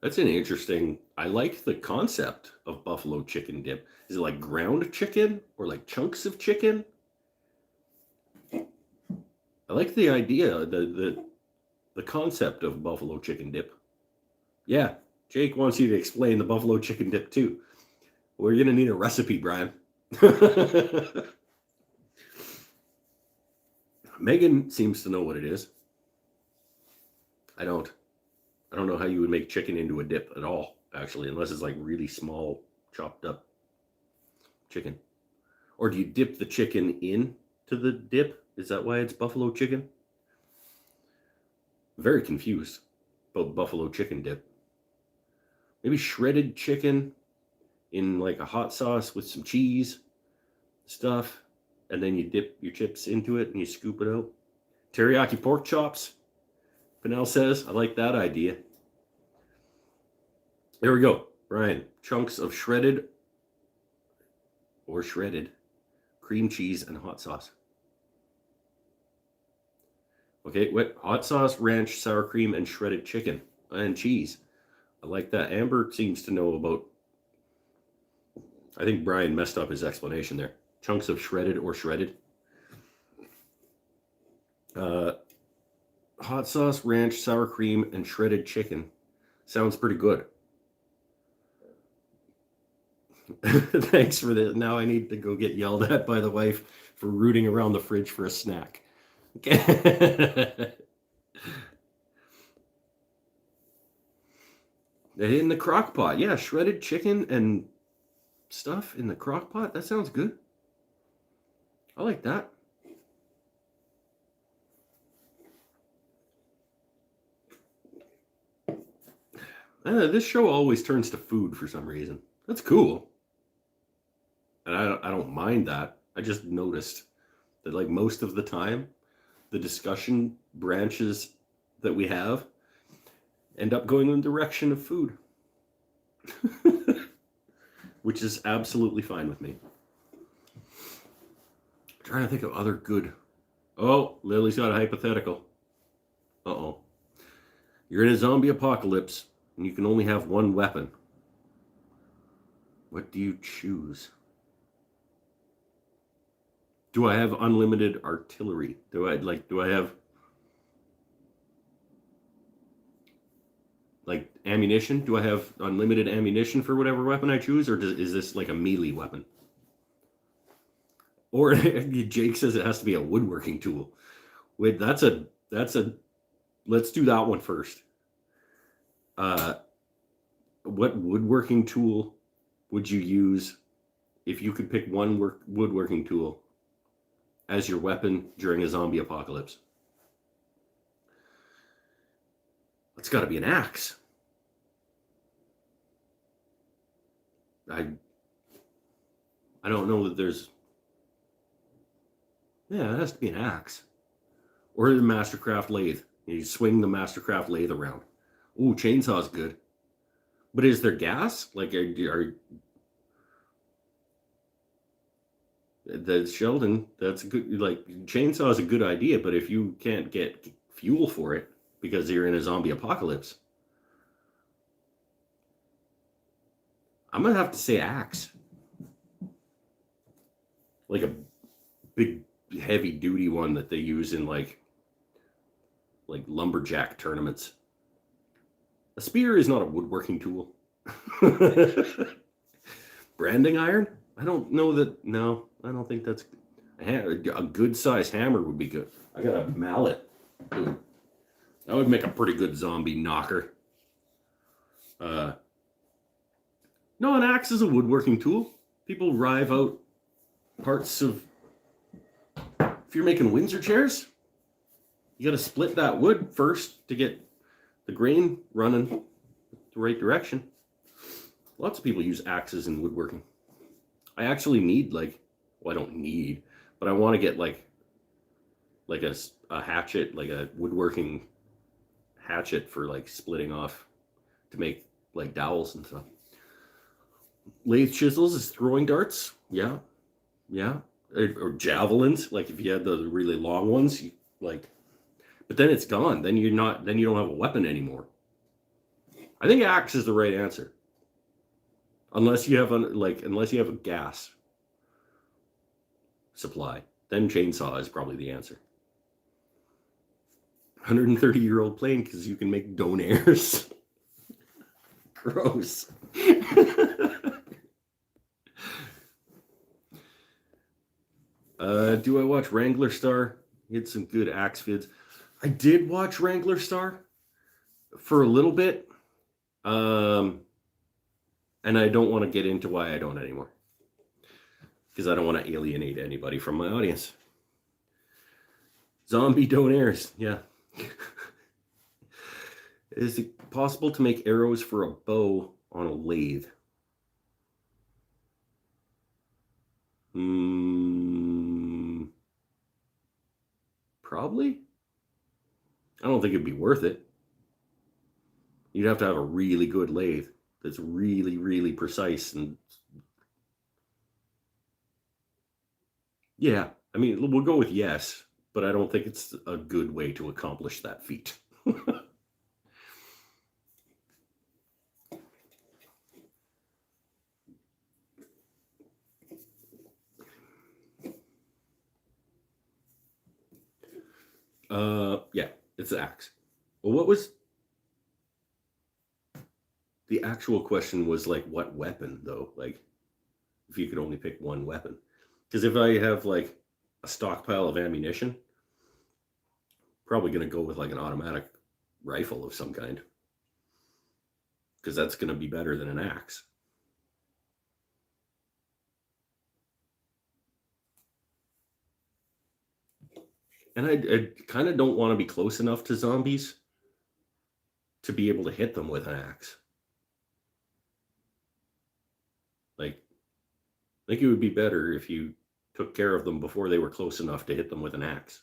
That's an interesting. I like the concept of buffalo chicken dip. Is it like ground chicken or like chunks of chicken? I like the idea, the concept of buffalo chicken dip. Yeah, Jake wants you to explain the buffalo chicken dip too. We're gonna need a recipe, Brian. Megan seems to know what it is. I don't know how you would make chicken into a dip at all, actually, unless it's like really small, chopped up chicken. Or do you dip the chicken into the dip? Is that why it's buffalo chicken? Very confused about buffalo chicken dip. Maybe shredded chicken in like a hot sauce with some cheese stuff, and then you dip your chips into it and you scoop it out. Teriyaki pork chops, Pinnell says. I like that idea. There we go, Brian. Chunks of shredded cream cheese and hot sauce. Okay, what? Hot sauce, ranch, sour cream, and shredded chicken and cheese. I like that. Amber seems to know about. I think Brian messed up his explanation there. Chunks of shredded. Hot sauce, ranch, sour cream, and shredded chicken. Sounds pretty good. Thanks for this. Now I need to go get yelled at by the wife for rooting around the fridge for a snack. Okay. In the crock pot. Yeah, shredded chicken and stuff in the crock pot. That sounds good. I like that. This show always turns to food for some reason. That's cool. And I don't mind that. I just noticed that like most of the time, the discussion branches that we have end up going in the direction of food. Which is absolutely fine with me. I'm trying to think of other good. Oh, Lily's got a hypothetical. Uh-oh. You're in a zombie apocalypse and you can only have one weapon. What do you choose? Do I have unlimited artillery? Do I have like ammunition? Do I have unlimited ammunition for whatever weapon I choose, or is this like a melee weapon? Or Jake says it has to be a woodworking tool. Wait, that's a. Let's do that one first. What woodworking tool would you use if you could pick one woodworking tool as your weapon during a zombie apocalypse? It's got to be an axe. I don't know that there's. Yeah, it has to be an axe. Or the Mastercraft lathe. You swing the Mastercraft lathe around. Ooh, chainsaw's good. But is there gas? Like, the Sheldon, that's good. Like, chainsaw is a good idea, but if you can't get fuel for it because you're in a zombie apocalypse, I'm gonna have to say axe. Like a big, heavy duty one that they use in like lumberjack tournaments. A spear is not a woodworking tool. Branding iron? I don't know that. No, I don't think that's a good size hammer would be good. I got a mallet. Ooh, that would make a pretty good zombie knocker. No, an axe is a woodworking tool. People rive out parts of. If you're making Windsor chairs, you got to split that wood first to get the grain running. the right direction. Lots of people use axes in woodworking. I actually need well, I don't need, but I want to get like a hatchet, like a woodworking hatchet for like splitting off to make like dowels and stuff. Lathe chisels is throwing darts. Yeah. Or javelins, like if you had the really long ones, but then it's gone. Then you don't have a weapon anymore. I think axe is the right answer. Unless you have a gas supply, then chainsaw is probably the answer. 130-year-old plane because you can make donairs. Gross. Do I watch Wrangler Star? He had some good axe vids. I did watch Wrangler Star for a little bit. And I don't want to get into why I don't anymore. Because I don't want to alienate anybody from my audience. Zombie donairs, yeah. Is it possible to make arrows for a bow on a lathe? Probably. I don't think it'd be worth it. You'd have to have a really good lathe that's really, really precise. And yeah, I mean, we'll go with yes, but I don't think it's a good way to accomplish that feat. Yeah, it's the axe. Well, what was the actual question was like, what weapon though? Like, if you could only pick one weapon. Because if I have like a stockpile of ammunition, probably going to go with like an automatic rifle of some kind. Because that's going to be better than an axe. And I kind of don't want to be close enough to zombies to be able to hit them with an axe. Like, I think it would be better if you took care of them before they were close enough to hit them with an axe.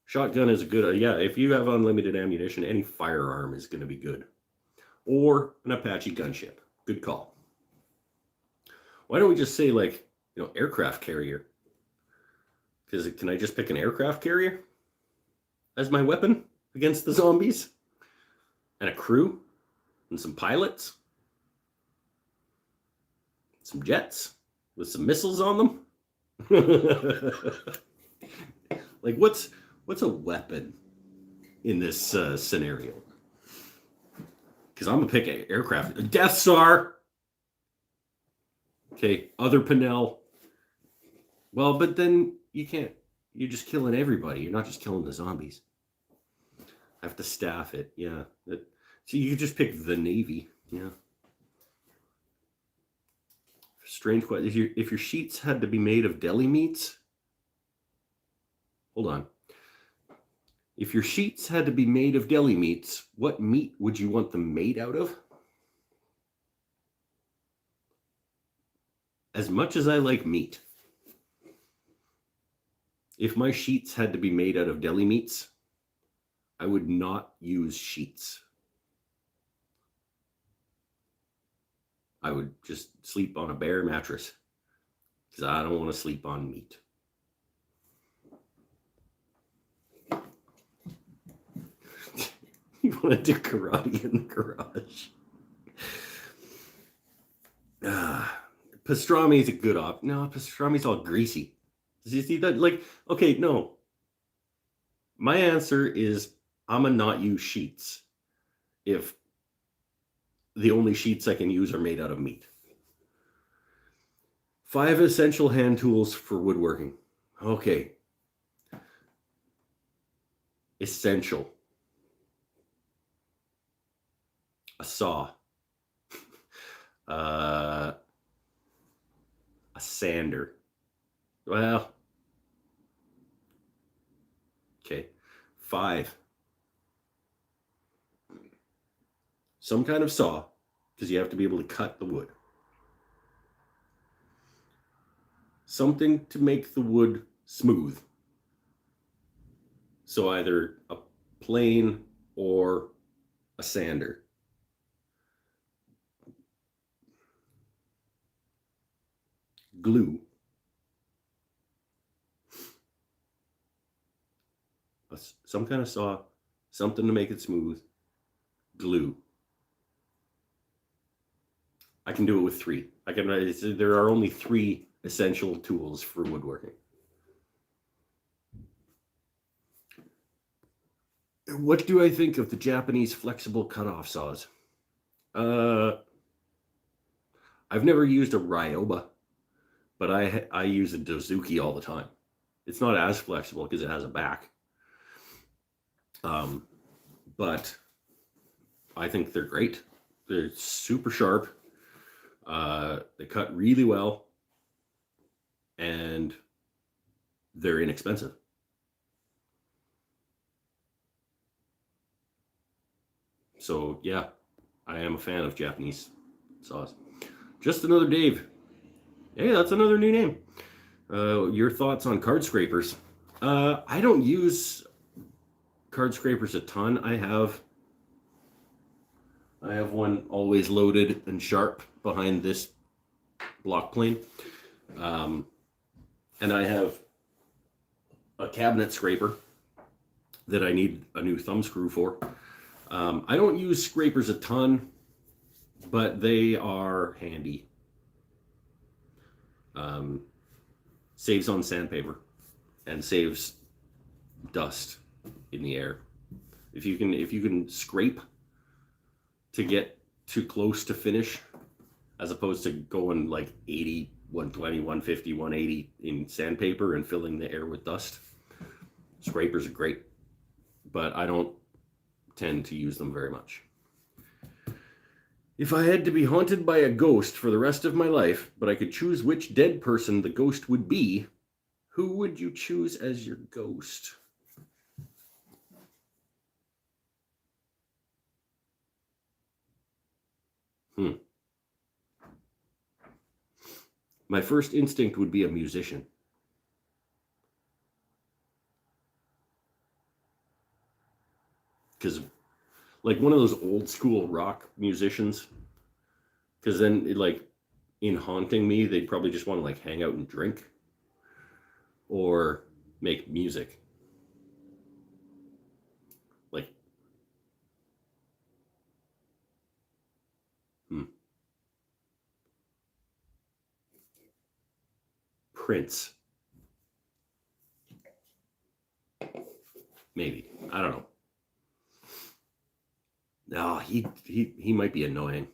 Shotgun is a good, yeah, if you have unlimited ammunition, any firearm is going to be good. Or an Apache gunship. Good call. Why don't we just say aircraft carrier? Because can I just pick an aircraft carrier as my weapon against the zombies? And a crew? And some pilots? Some jets? With some missiles on them? Like, what's a weapon in this scenario? Because I'm going to pick an aircraft. A Death Star! Okay, other Pinnell. Well, but then you can't. You're just killing everybody. You're not just killing the zombies. I have to staff it. Yeah. So you could just pick the Navy. Yeah. Strange question. If your sheets had to be made of deli meats. Hold on. If your sheets had to be made of deli meats, what meat would you want them made out of? As much as I like meat, if my sheets had to be made out of deli meats, I would not use sheets. I would just sleep on a bare mattress because I don't want to sleep on meat. You want to do karate in the garage? Pastrami is a good option. No, pastrami's all greasy. Does you see that? Okay, no. My answer is I'm going to not use sheets if the only sheets I can use are made out of meat. 5 essential hand tools for woodworking. Okay. Essential. A saw. A sander. Well, okay. 5. some kind of saw, because you have to be able to cut the wood. Something to make the wood smooth. So either a plane or a sander. Glue. Some kind of saw, something to make it smooth. Glue. I can do it with 3. There are only 3 essential tools for woodworking. What do I think of the Japanese flexible cutoff saws? I've never used a Ryoba, but I use a Dozuki all the time. It's not as flexible because it has a back. But I think they're great. They're super sharp. They cut really well, and they're inexpensive. So yeah, I am a fan of Japanese saws. Just another Dave. Hey, that's another new name. Your thoughts on card scrapers? I don't use card scrapers a ton. I have one always loaded and sharp behind this block plane. And I have a cabinet scraper that I need a new thumb screw for. I don't use scrapers a ton, but they are handy. Saves on sandpaper and saves dust in the air. If you can scrape to get too close to finish, as opposed to going like 80, 120, 150, 180 in sandpaper and filling the air with dust, scrapers are great, but I don't tend to use them very much. If I had to be haunted by a ghost for the rest of my life, but I could choose which dead person the ghost would be, who would you choose as your ghost? My first instinct would be a musician. Because, like, one of those old school rock musicians. Because then, like, in haunting me, they'd probably just want to, like, hang out and drink. Or make music. Like, Prince. Maybe. I don't know. No, he might be annoying.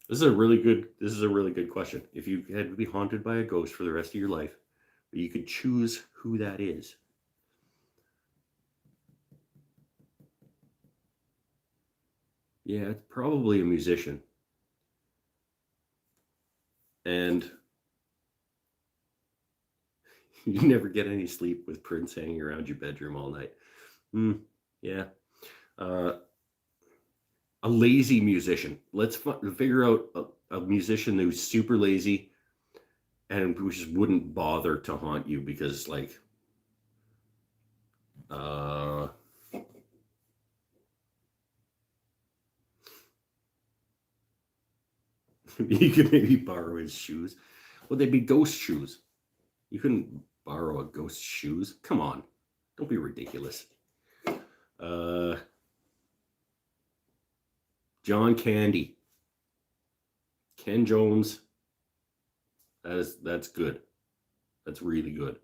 This is a really good question. If you had to be haunted by a ghost for the rest of your life, but you could choose who that is. Yeah, it's probably a musician. And you never get any sleep with Prince hanging around your bedroom all night. Yeah. A lazy musician. Let's figure out a musician who's super lazy and who just wouldn't bother to haunt you because, like, you could maybe borrow his shoes. Well, they'd be ghost shoes. You couldn't borrow a ghost shoes. Come on. Don't be ridiculous. John Candy. Ken Jones. That's good. That's really good.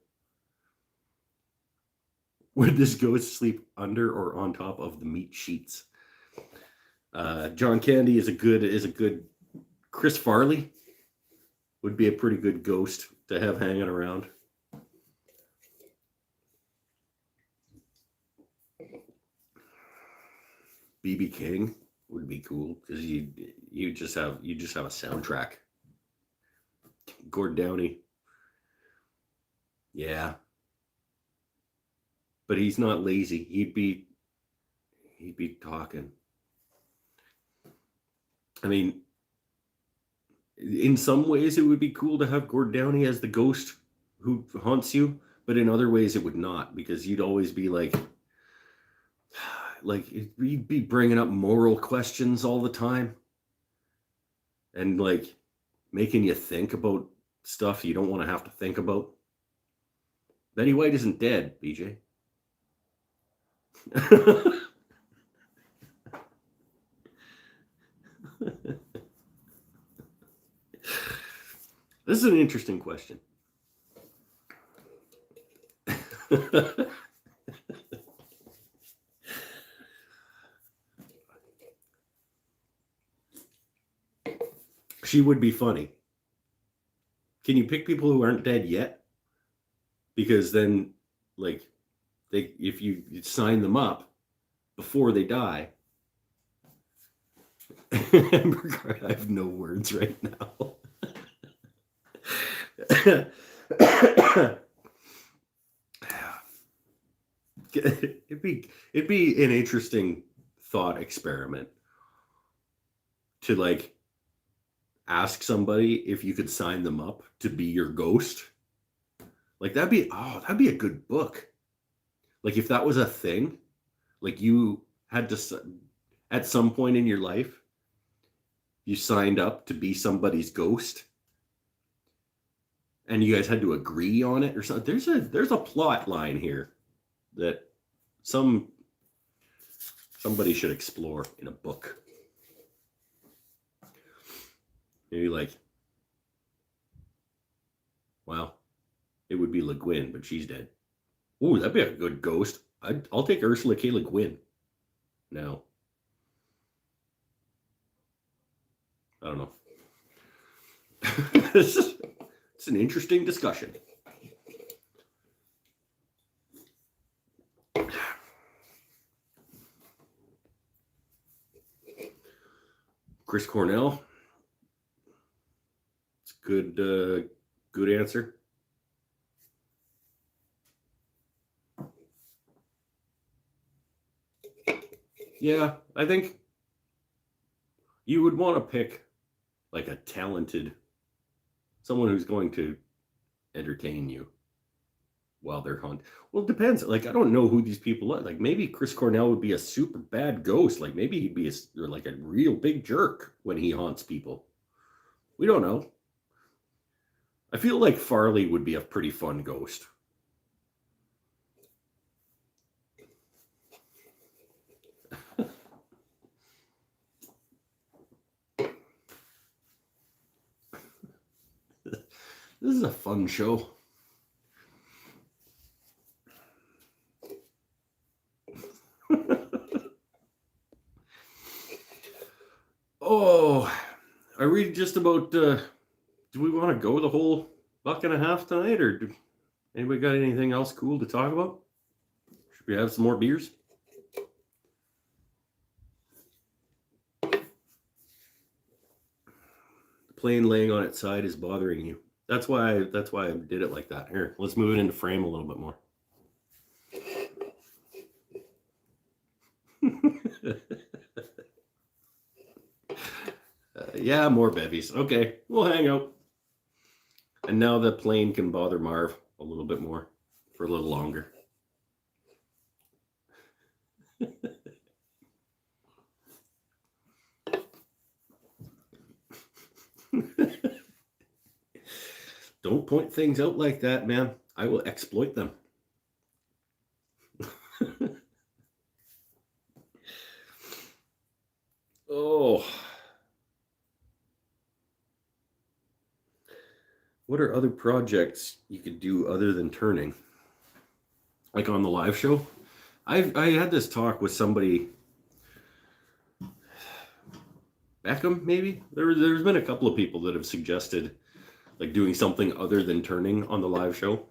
Would this ghost sleep under or on top of the meat sheets? John Candy is a good Chris Farley would be a pretty good ghost to have hanging around. BB King would be cool because you just have a soundtrack. Gord Downey. Yeah. But he's not lazy. he'd be talking. I mean, in some ways it would be cool to have Gord Downey as the ghost who haunts you, but in other ways it would not, because you'd always be like you'd be bringing up moral questions all the time and like making you think about stuff you don't want to have to think about. Betty White isn't dead, BJ. This is an interesting question. She would be funny. Can you pick people who aren't dead yet? Because then, like, if you sign them up before they die. I have no words right now. It'd be an interesting thought experiment to like ask somebody if you could sign them up to be your ghost. Like that'd be a good book. Like if that was a thing, like you had to at some point in your life you signed up to be somebody's ghost and you guys had to agree on it or something. There's a plot line here that somebody should explore in a book. Maybe like, well, it would be Le Guin, but she's dead. Ooh, that'd be a good ghost. I'll take Ursula K. Le Guin. No. I don't know. It's an interesting discussion. Chris Cornell. It's good answer. Yeah, I think you would want to pick like a talented, someone who's going to entertain you while they're haunted. Well, it depends. Like, I don't know who these people are. Like, maybe Chris Cornell would be a super bad ghost. Like, maybe he'd be like a real big jerk when he haunts people. We don't know. I feel like Farley would be a pretty fun ghost. This is a fun show. Oh, are we just about, do we want to go the whole buck and a half tonight, or anybody got anything else cool to talk about? Should we have some more beers? The plane laying on its side is bothering you. That's why I did it like that. Here, let's move it into frame a little bit more. Yeah, more bevies. Okay, we'll hang out. And now the plane can bother Marv a little bit more for a little longer. Don't point things out like that, man. I will exploit them. Oh. What are other projects you could do other than turning? Like on the live show? I had this talk with somebody, Beckham, maybe? There's been a couple of people that have suggested like doing something other than turning on the live show.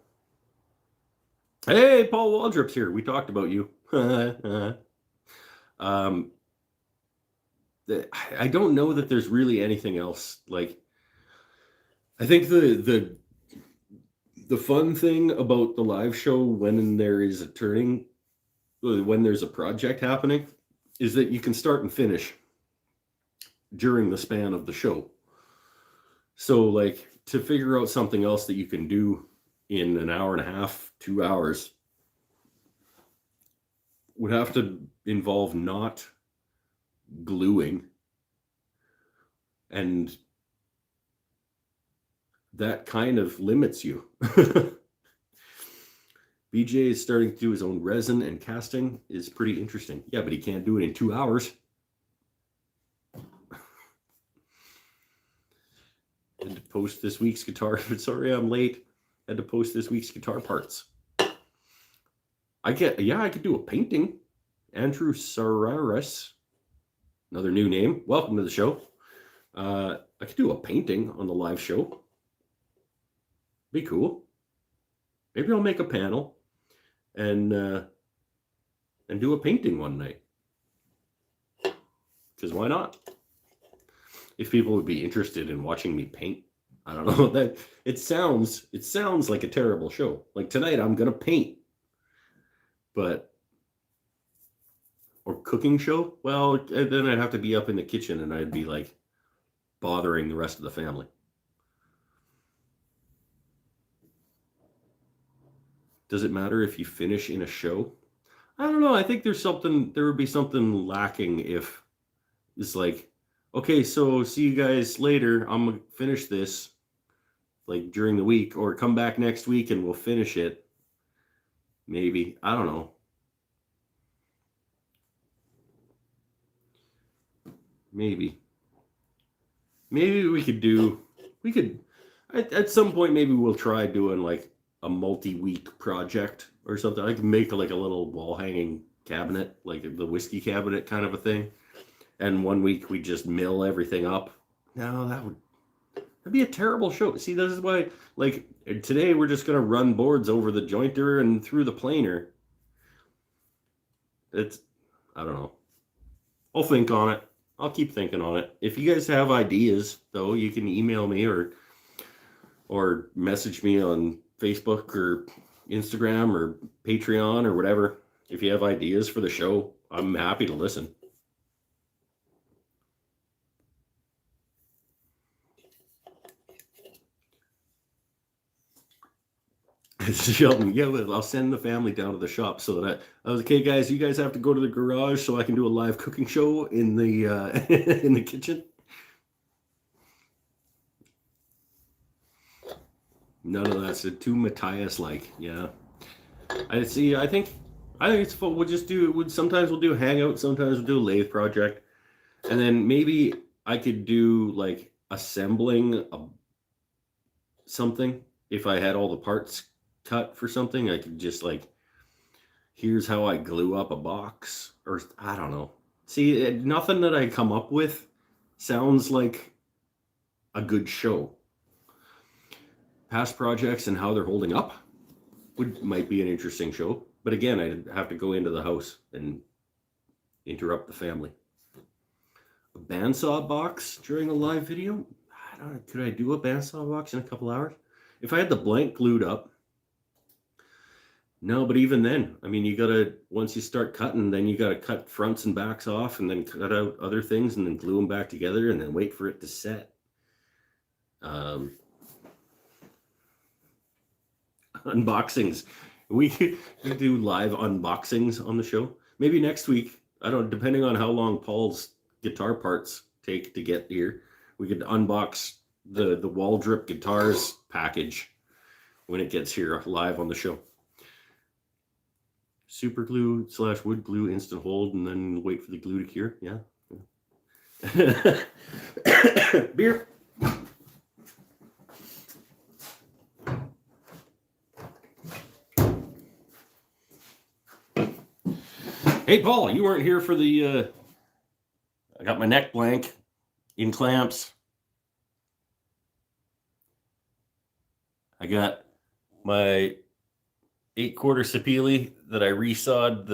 Hey, Paul Waldrop's here. We talked about you. I don't know that there's really anything else. Like, I think the fun thing about the live show when there is a turning, when there's a project happening, is that you can start and finish during the span of the show. So like to figure out something else that you can do in an hour and a half, 2 hours, would have to involve not gluing, and that kind of limits you. BJ is starting to do his own resin and casting. Is pretty interesting. Yeah, but he can't do it in 2 hours. Had to post this week's guitar. Sorry, I'm late. Had to post this week's guitar parts. I could do a painting. Andrew Sararis, another new name. Welcome to the show. I could do a painting on the live show. Be cool. Maybe I'll make a panel and do a painting one night. Because why not? If people would be interested in watching me paint, I don't know. That it sounds like a terrible show. Like tonight, I'm gonna paint, or cooking show. Well, then I'd have to be up in the kitchen, and I'd be like bothering the rest of the family. Does it matter if you finish in a show? I don't know. I think there would be something lacking if it's like, okay, so see you guys later. I'm gonna finish this like during the week, or come back next week and we'll finish it. Maybe. I don't know. Maybe we could at some point, maybe we'll try doing like a multi-week project or something. I could make like a little wall hanging cabinet, like the whiskey cabinet kind of a thing. And 1 week we just mill everything up. No, that'd be a terrible show. See, this is why, like, today we're just gonna run boards over the jointer and through the planer. I don't know. I'll think on it. I'll keep thinking on it. If you guys have ideas, though, you can email me or message me on Facebook or Instagram or Patreon or whatever. If you have ideas for the show, I'm happy to listen. Sheldon, yeah, I'll send the family down to the shop so that I was okay, guys. You guys have to go to the garage so I can do a live cooking show in the in the kitchen. None of that's too Matthias-like. Yeah, I see. I think it's fun. Sometimes we'll do a Hangout. Sometimes we'll do a Lathe project, and then maybe I could do like assembling something if I had all the parts cut for something. I could just like, here's how I glue up a box, or I don't know. See, nothing that I come up with sounds like a good show. Past projects and how they're holding up might be an interesting show. But again, I'd have to go into the house and interrupt the family. A bandsaw box during a live video? I don't know. Could I do a bandsaw box in a couple hours? If I had the blank glued up, no, but even then, I mean, once you start cutting, then you got to cut fronts and backs off and then cut out other things and then glue them back together and then wait for it to set. Unboxings. We do live unboxings on the show. Maybe next week, I don't know, depending on how long Paul's guitar parts take to get here, we could unbox the Wall Drip Guitars package when it gets here live on the show. Super glue / wood glue, instant hold, and then wait for the glue to cure. Yeah. Beer. Hey, Paul, you weren't here for the... I got my neck blank in clamps. I got my 8/4 Sapele that I resawed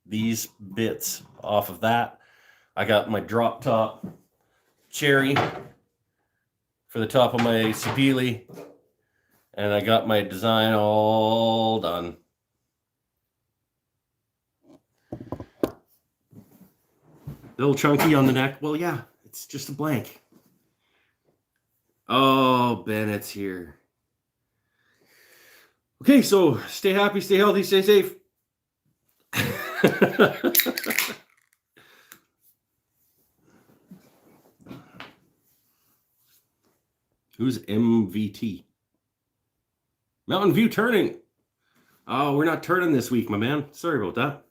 these bits off of that. I got my drop top cherry for the top of my Sapele, and I got my design all done. Little chunky on the neck. Well, yeah, it's just a blank. Oh, Bennett's here. Okay, so stay happy, stay healthy, stay safe. Who's MVT? Mountain View turning. Oh, we're not turning this week, my man. Sorry about that.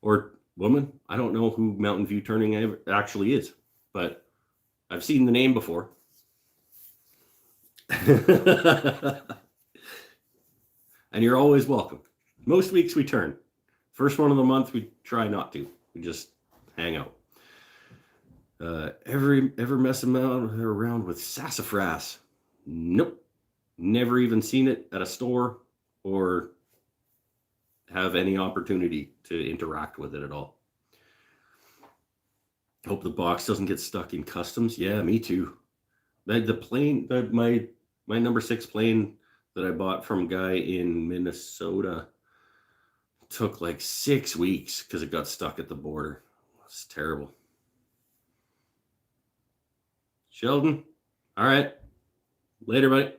Or woman. I don't know who Mountain View turning actually is, but I've seen the name before. And you're always welcome. Most weeks we turn. First one of the month, we try not to. We just hang out. Ever messing around with sassafras? Nope. Never even seen it at a store or have any opportunity to interact with it at all. Hope the box doesn't get stuck in customs. Yeah, me too. The plane, my number 6 plane that I bought from a guy in Minnesota took like 6 weeks because it got stuck at the border. It's terrible. Sheldon, all right. Later, buddy.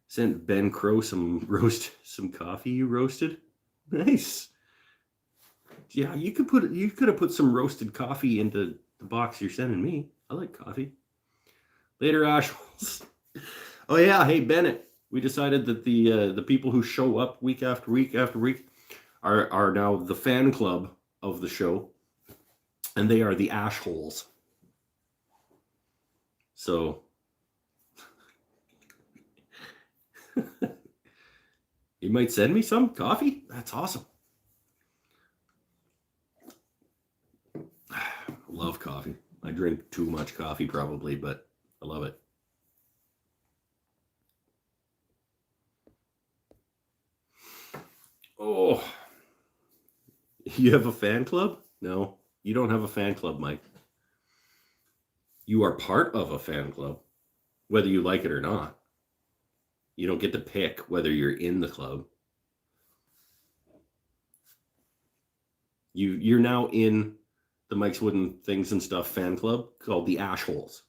Sent Ben Crow some coffee you roasted. Nice. Yeah, you could have put some roasted coffee into the box you're sending me. I like coffee. Later, Ashholes. Oh yeah, hey Bennett. We decided that the people who show up week after week after week are now the fan club of the show, and they are the Ashholes. So you might send me some coffee? That's awesome. Love coffee. I drink too much coffee probably, but I love it. Oh, you have a fan club? No, you don't have a fan club, Mike. You are part of a fan club, whether you like it or not. You don't get to pick whether you're in the club. You're now in the Mike's Wooden Things and Stuff fan club called the Ashholes.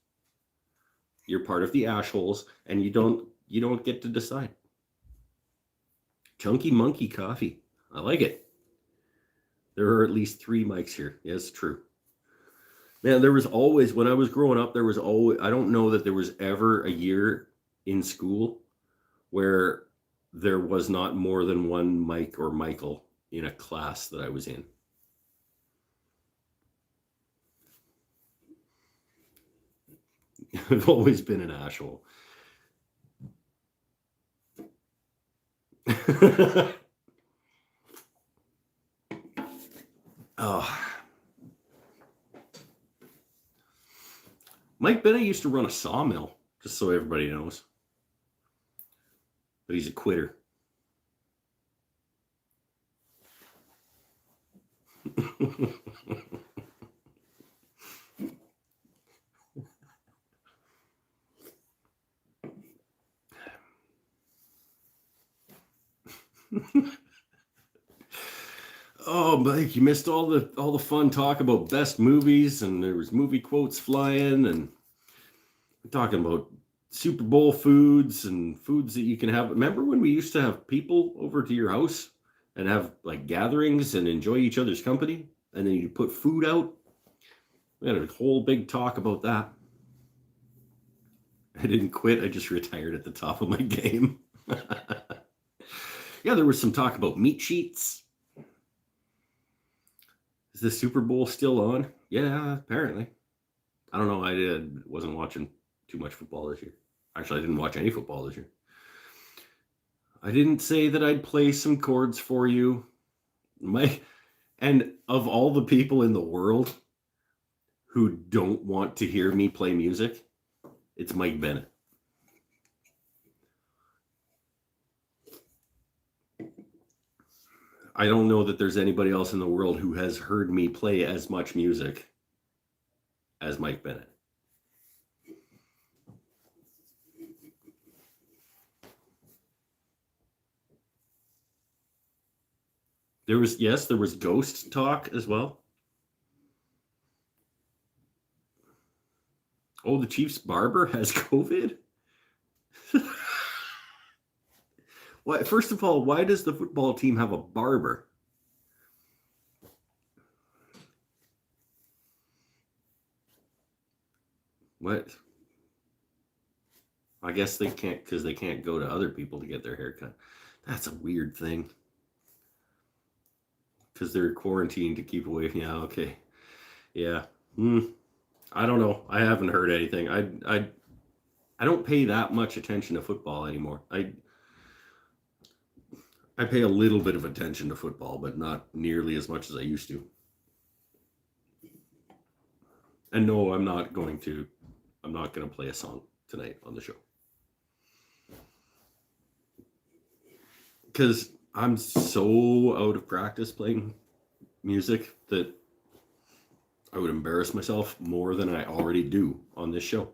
You're part of the Ashholes, and you don't get to decide. Chunky Monkey Coffee. I like it. There are at least 3 mics here. Yes, true. Man, there was always, when I was growing up, there was always, I don't know that there was ever a year in school where there was not more than one Mike or Michael in a class that I was in. I've always been an asshole. Oh. Mike Bennett used to run a sawmill, just so everybody knows. But he's a quitter. Oh, Mike, you missed all the fun talk about best movies, and there was movie quotes flying, and we're talking about Super Bowl foods and foods that you can have. Remember when we used to have people over to your house and have like gatherings and enjoy each other's company, and then you put food out? We had a whole big talk about that. I didn't quit. I just retired at the top of my game. Yeah, there was some talk about meat sheets. Is the Super Bowl still on? Yeah, apparently. I don't know. I wasn't watching too much football this year. Actually, I didn't watch any football this year. I didn't say that I'd play some chords for you. And of all the people in the world who don't want to hear me play music, it's Mike Bennett. I don't know that there's anybody else in the world who has heard me play as much music as Mike Bennett. There was ghost talk as well. Oh, the Chiefs barber has COVID? What? First of all, why does the football team have a barber? What? I guess they can't because they can't go to other people to get their hair cut. That's a weird thing. Because they're quarantined to keep away. Yeah, okay. Yeah. I don't know. I haven't heard anything. I don't pay that much attention to football anymore. I pay a little bit of attention to football, but not nearly as much as I used to. And no, I'm not going to play a song tonight on the show. Because I'm so out of practice playing music that I would embarrass myself more than I already do on this show.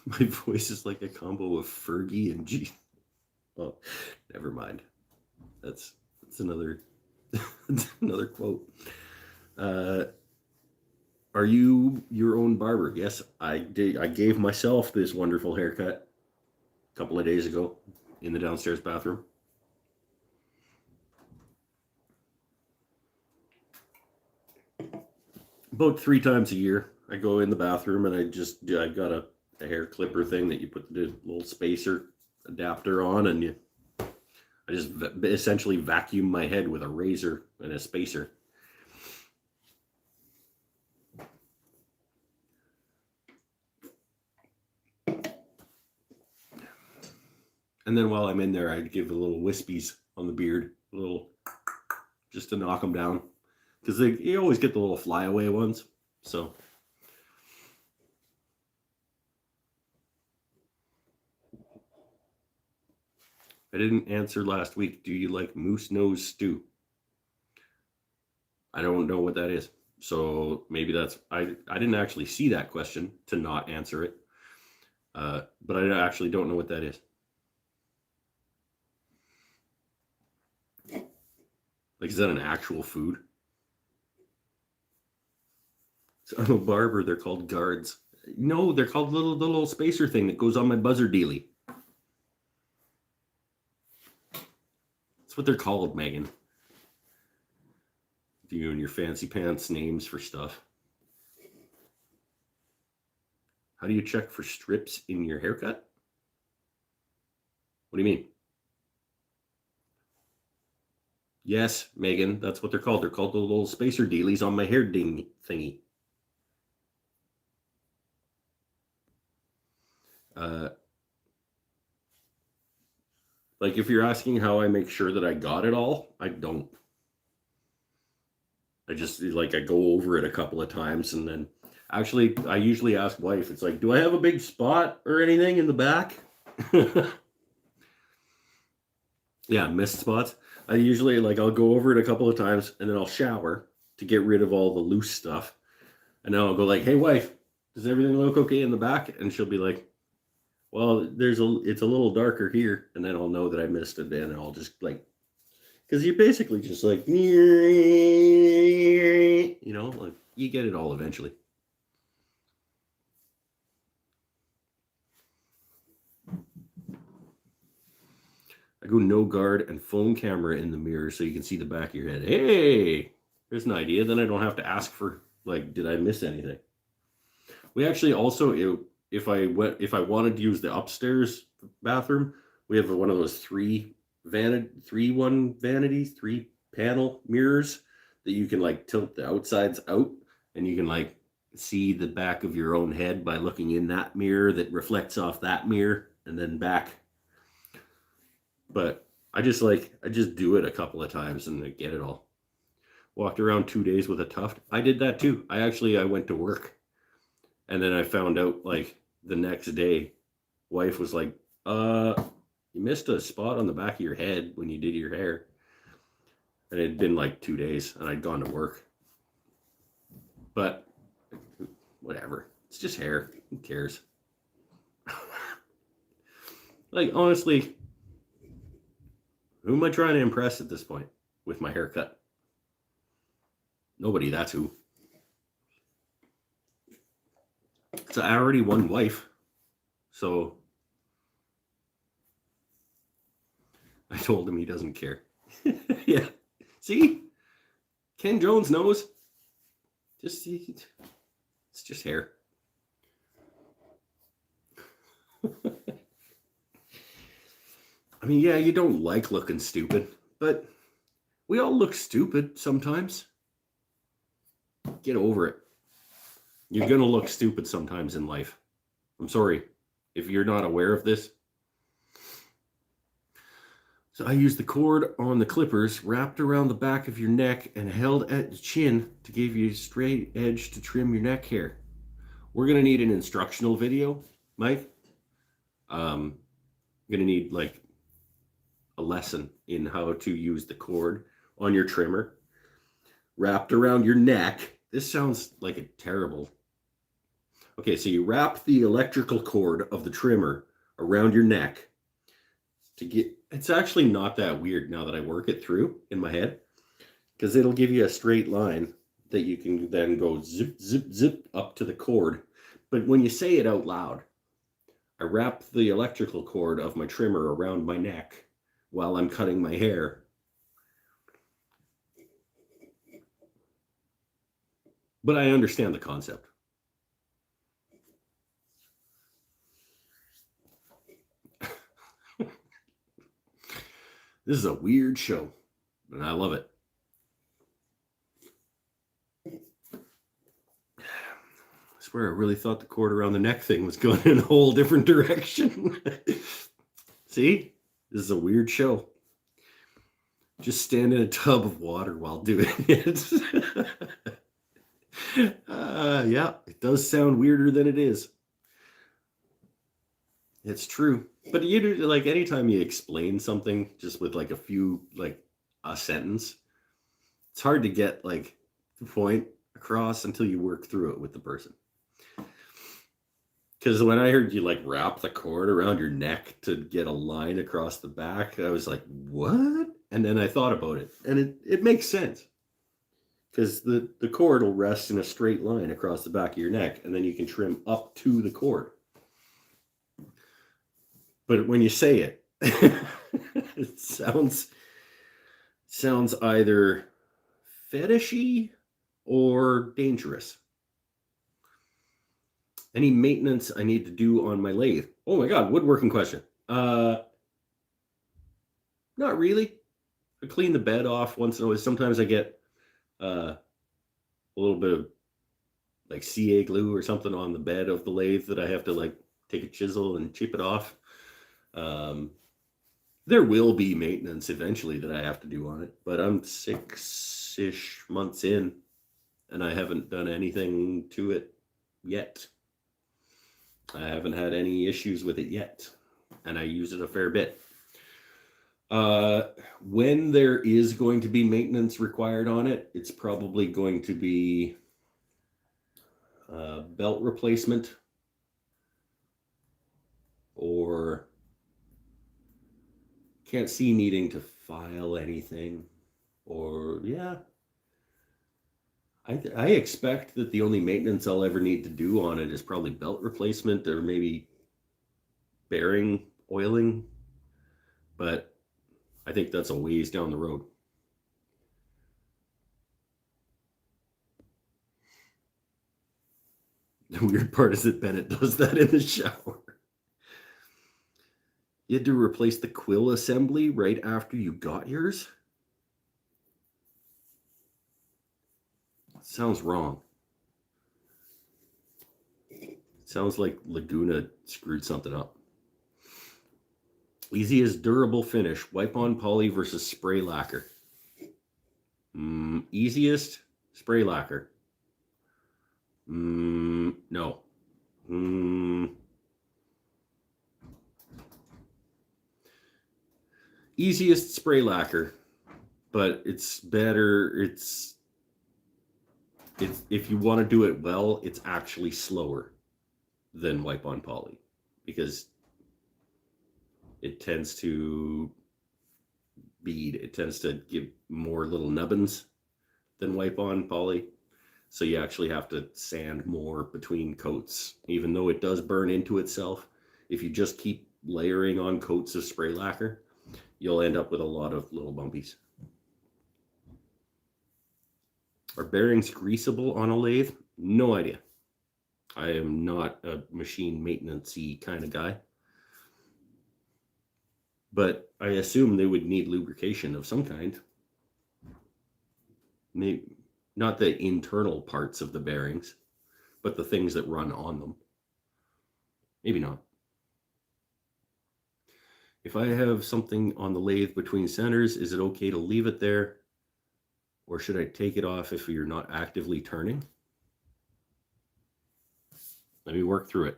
My voice is like a combo of Fergie and G. Oh, never mind. That's another another quote. Are you your own barber? Yes, I did. I gave myself this wonderful haircut a couple of days ago in the downstairs bathroom. About 3 times a year, I go in the bathroom and I got a hair clipper thing that you put the little spacer adapter on, and I just essentially vacuum my head with a razor and a spacer. And then while I'm in there, I give a little wispies on the beard, a little, just to knock them down, because you always get the little flyaway ones. So I didn't answer last week. Do you like moose nose stew? I don't know what that is. So maybe I didn't actually see that question to not answer it. But I actually don't know what that is. Like, is that an actual food? So I'm a barber. They're called guards. No, they're called the little spacer thing that goes on my buzzer dealie. That's what they're called, Megan. You and your fancy pants names for stuff. How do you check for strips in your haircut? What do you mean? Yes, Megan, that's what they're called. They're called the little spacer dealies on my hair ding thingy. Like, if you're asking how I make sure that I got it all, I don't. I just, like, I go over it a couple of times, and then actually I usually ask wife, it's like, do I have a big spot or anything in the back? Yeah, missed spots. I usually, like, I'll go over it a couple of times, and then I'll shower to get rid of all the loose stuff. And then I'll go like, hey wife, does everything look okay in the back? And she'll be like, well, it's a little darker here. And then I'll know that I missed it, and I'll just, like, because you're basically just like, like, you get it all eventually. I go no guard and phone camera in the mirror so you can see the back of your head. Hey, there's an idea. Then I don't have to ask for, like, did I miss anything? We actually also, if I wanted to use the upstairs bathroom, we have one of those three panel mirrors that you can, like, tilt the outsides out, and you can, like, see the back of your own head by looking in that mirror that reflects off that mirror and then back. But I just do it a couple of times and I get it all. Walked around 2 days with a tuft. I did that too. I went to work, and then I found out, like, the next day, wife was like, you missed a spot on the back of your head when you did your hair. And it had been like 2 days, and I'd gone to work. But whatever. It's just hair. Who cares? Like, honestly, Who am I trying to impress at this point with my haircut? Nobody, that's who. So I already won wife. So I told him he doesn't care. Yeah. See? Ken Jones knows. It's just hair. I mean, yeah, you don't like looking stupid, but we all look stupid sometimes. Get over it. You're going to look stupid sometimes in life. I'm sorry if you're not aware of this. So I used the cord on the clippers wrapped around the back of your neck and held at the chin to give you a straight edge to trim your neck hair. We're going to need an instructional video, Mike. I'm going to need like a lesson in how to use the cord on your trimmer wrapped around your neck. This sounds like a terrible. Okay, so you wrap the electrical cord of the trimmer around your neck to get, it's actually not that weird now that I work it through in my head, because it'll give you a straight line that you can then go zip, zip, zip up to the cord. But when you say it out loud, I wrap the electrical cord of my trimmer around my neck while I'm cutting my hair. But I understand the concept. This is a weird show, and I love it. I swear I really thought the cord around the neck thing was going in a whole different direction. See? This is a weird show. Just stand in a tub of water while doing it. Yeah, it does sound weirder than it is. It's true. But you do, like, anytime you explain something just with like a few, like a sentence, it's hard to get like the point across until you work through it with the person. Because when I heard you like wrap the cord around your neck to get a line across the back, I was like, what? And then I thought about it, and it makes sense. Because the cord will rest in a straight line across the back of your neck, and then you can trim up to the cord. But when you say it, it sounds either fetishy or dangerous. Any maintenance I need to do on my lathe? Oh my God, woodworking question. Not really. I clean the bed off once in a while. Sometimes I get a little bit of like CA glue or something on the bed of the lathe that I have to like take a chisel and chip it off. There will be maintenance eventually that I have to do on it, but I'm 6-ish months in and I haven't done anything to it yet. I haven't had any issues with it yet, and I use it a fair bit. When there is going to be maintenance required on it, it's probably going to be belt replacement or can't see needing to file anything, or yeah. I expect that the only maintenance I'll ever need to do on it is probably belt replacement or maybe bearing oiling, but I think that's a ways down the road. The weird part is that Bennett does that in the shower. You had to replace the quill assembly right after you got yours? Sounds wrong. Sounds like Laguna screwed something up. Easiest durable finish, wipe-on poly versus spray lacquer. Easiest, spray lacquer. No. Easiest, spray lacquer, but it's better. It's if you want to do it well, it's actually slower than wipe-on poly because it tends to bead, it tends to give more little nubbins than wipe-on poly. So you actually have to sand more between coats, even though it does burn into itself. If you just keep layering on coats of spray lacquer, you'll end up with a lot of little bumpies. Are bearings greasable on a lathe? No idea. I am not a machine maintenance-y kind of guy. But I assume they would need lubrication of some kind. Maybe not the internal parts of the bearings, but the things that run on them. Maybe not. If I have something on the lathe between centers, is it okay to leave it there? Or should I take it off if you're not actively turning? Let me work through it.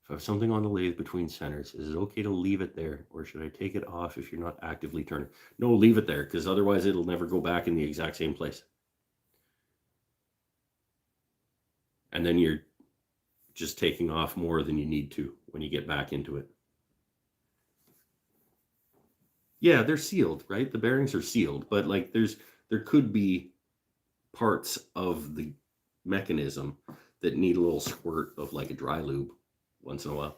If I have something on the lathe between centers, is it okay to leave it there? Or should I take it off if you're not actively turning? No, leave it there, because otherwise it'll never go back in the exact same place. And then you're just taking off more than you need to when you get back into it. Yeah, they're sealed, right? The bearings are sealed, but like there could be parts of the mechanism that need a little squirt of like a dry lube once in a while.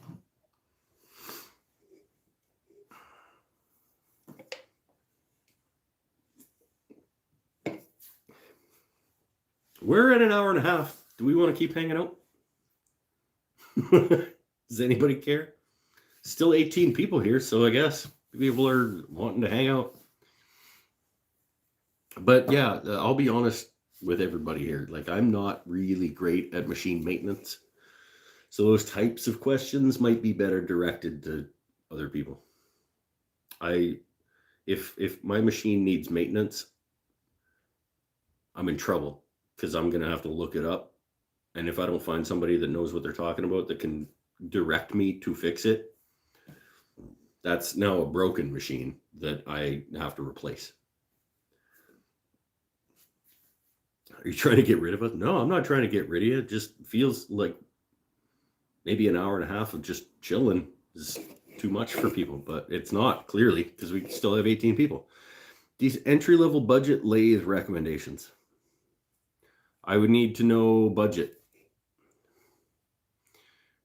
We're at an hour and a half. Do we want to keep hanging out? Does anybody care? Still 18 people here, so I guess people are wanting to hang out. But yeah, I'll be honest with everybody here. Like, I'm not really great at machine maintenance. So those types of questions might be better directed to other people. If my machine needs maintenance, I'm in trouble because I'm going to have to look it up. And if I don't find somebody that knows what they're talking about that can direct me to fix it, that's now a broken machine that I have to replace. Are you trying to get rid of it? No, I'm not trying to get rid of you. It just feels like maybe an hour and a half of just chilling is too much for people, but it's not, clearly, because we still have 18 people. These entry-level budget lathe recommendations. I would need to know budget,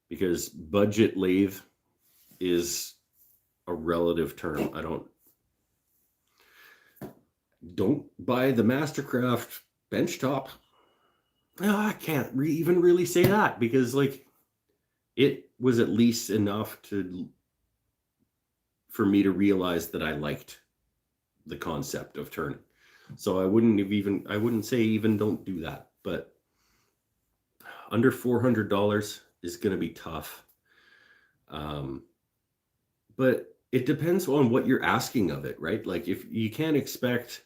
because budget lathe is a relative term. Don't buy the Mastercraft benchtop. Oh, I can't even really say that, because like it was at least enough for me to realize that I liked the concept of turning. So I wouldn't say even don't do that, but under $400 is going to be tough. But it depends on what you're asking of it, right? Like, if you can't expect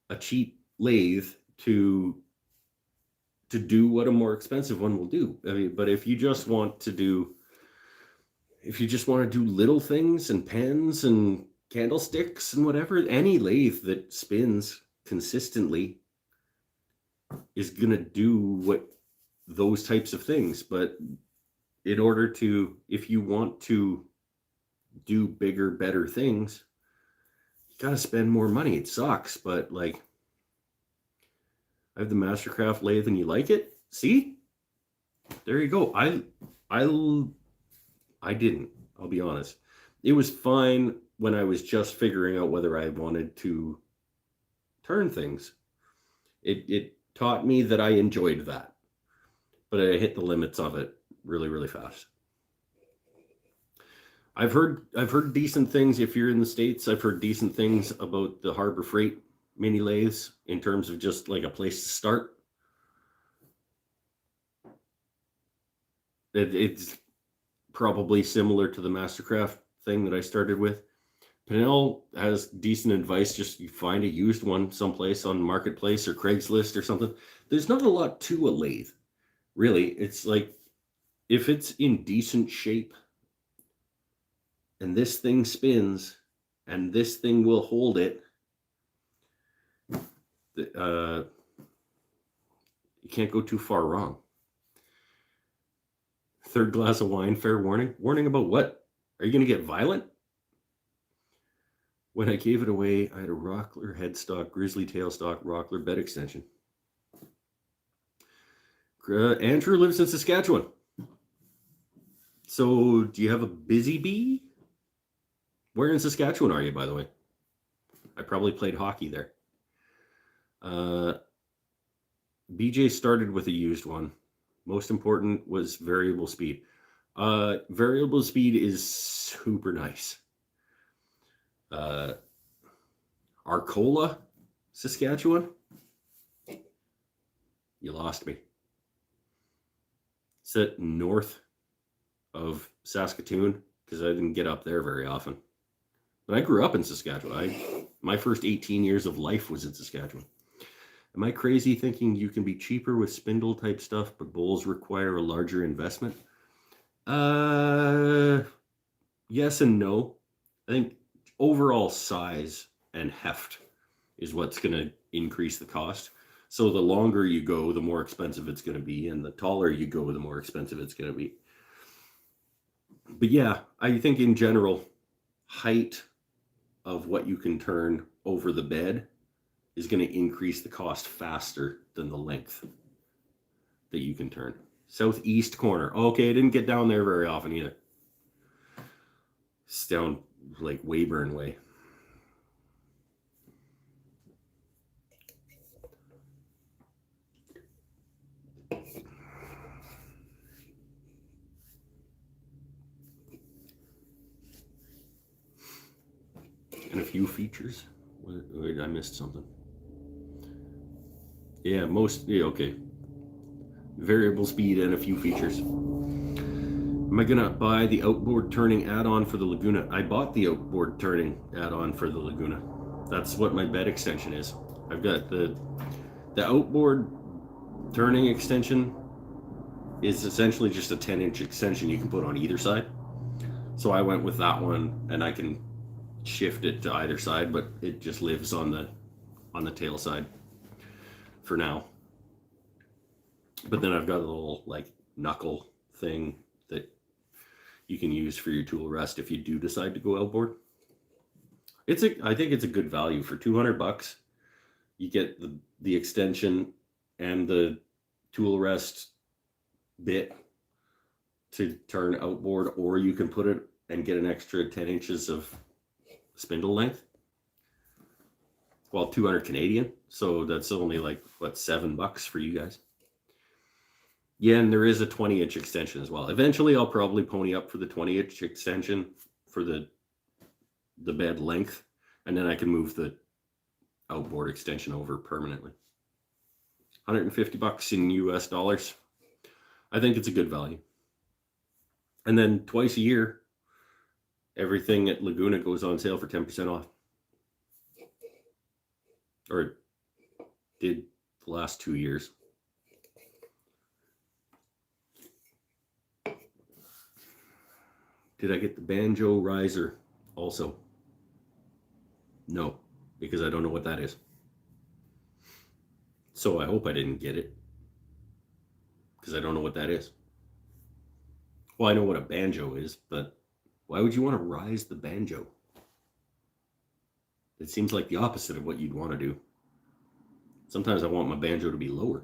a cheap lathe to do what a more expensive one will do. I mean, but if you just want to do little things and pens and candlesticks and whatever, any lathe that spins consistently is going to do what those types of things. But if you want to do bigger, better things, you got to spend more money. It sucks, but like, I have the Mastercraft lathe and you like it? See? There you go. I didn't, I'll be honest. It was fine when I was just figuring out whether I wanted to turn things. It taught me that I enjoyed that, but I hit the limits of it really, really fast. I've heard decent things. If you're in the States, I've heard decent things about the Harbor Freight mini lathes in terms of just like a place to start. It's probably similar to the Mastercraft thing that I started with. Pinnell has decent advice. Just you find a used one someplace on Marketplace or Craigslist or something. There's not a lot to a lathe, really. It's like, if it's in decent shape and this thing spins and this thing will hold it, you can't go too far wrong. Third glass of wine, fair warning. Warning about what? Are you going to get violent? When I gave it away, I had a Rockler headstock, Grizzly tailstock, Rockler bed extension. Andrew lives in Saskatchewan. So, do you have a busy bee? Where in Saskatchewan are you, by the way? I probably played hockey there. BJ started with a used one. Most important was variable speed. Variable speed is super nice. Arcola, Saskatchewan? You lost me. Is that north of Saskatoon? Because I didn't get up there very often. But I grew up in Saskatchewan. My first 18 years of life was in Saskatchewan. Am I crazy thinking you can be cheaper with spindle type stuff, but bowls require a larger investment? Yes and no. I think overall size and heft is what's going to increase the cost. So the longer you go, the more expensive it's going to be, and the taller you go, the more expensive it's going to be. But yeah, I think in general, height of what you can turn over the bed is going to increase the cost faster than the length that you can turn. Southeast corner. Okay, I didn't get down there very often either. It's down like Weyburn way. And a few features. Wait, I missed something. Yeah, okay. Variable speed and a few features. Am I gonna buy the outboard turning add-on for the Laguna? I bought the outboard turning add-on for the Laguna. That's what my bed extension is. I've got the outboard turning extension is essentially just a 10-inch extension you can put on either side. So I went with that one, and I can shift it to either side, but it just lives on the tail side for now. But then I've got a little like knuckle thing that you can use for your tool rest if you do decide to go outboard. I think it's a good value for $200. You get the extension and the tool rest bit to turn outboard, or you can put it and get an extra 10 inches of spindle length. Well, 200 Canadian, so that's only like what, $7 for you guys. Yeah, and there is a 20-inch extension as well. Eventually, I'll probably pony up for the 20-inch extension for the bed length, and then I can move the outboard extension over permanently. $150 in US dollars. I think it's a good value. And then twice a year, everything at Laguna goes on sale for 10% off. Or it did the last 2 years. Did I get the banjo riser also? No, because I don't know what that is. So I hope I didn't get it, because I don't know what that is. Well, I know what a banjo is, but why would you want to rise the banjo? It seems like the opposite of what you'd want to do. Sometimes I want my banjo to be lower.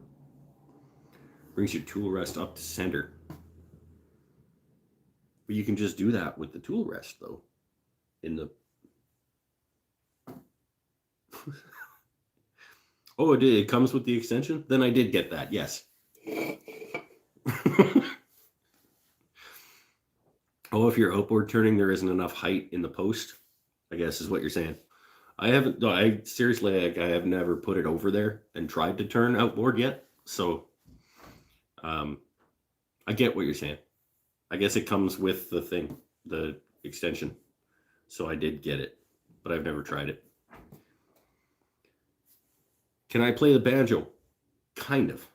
Brings your tool rest up to center. But you can just do that with the tool rest, though. Oh, it comes with the extension? Then I did get that, yes. Oh, if you're outboard turning, there isn't enough height in the post, I guess is what you're saying. I have never put it over there and tried to turn outboard yet. So I get what you're saying. I guess it comes with the thing, the extension. So I did get it, but I've never tried it. Can I play the banjo? Kind of.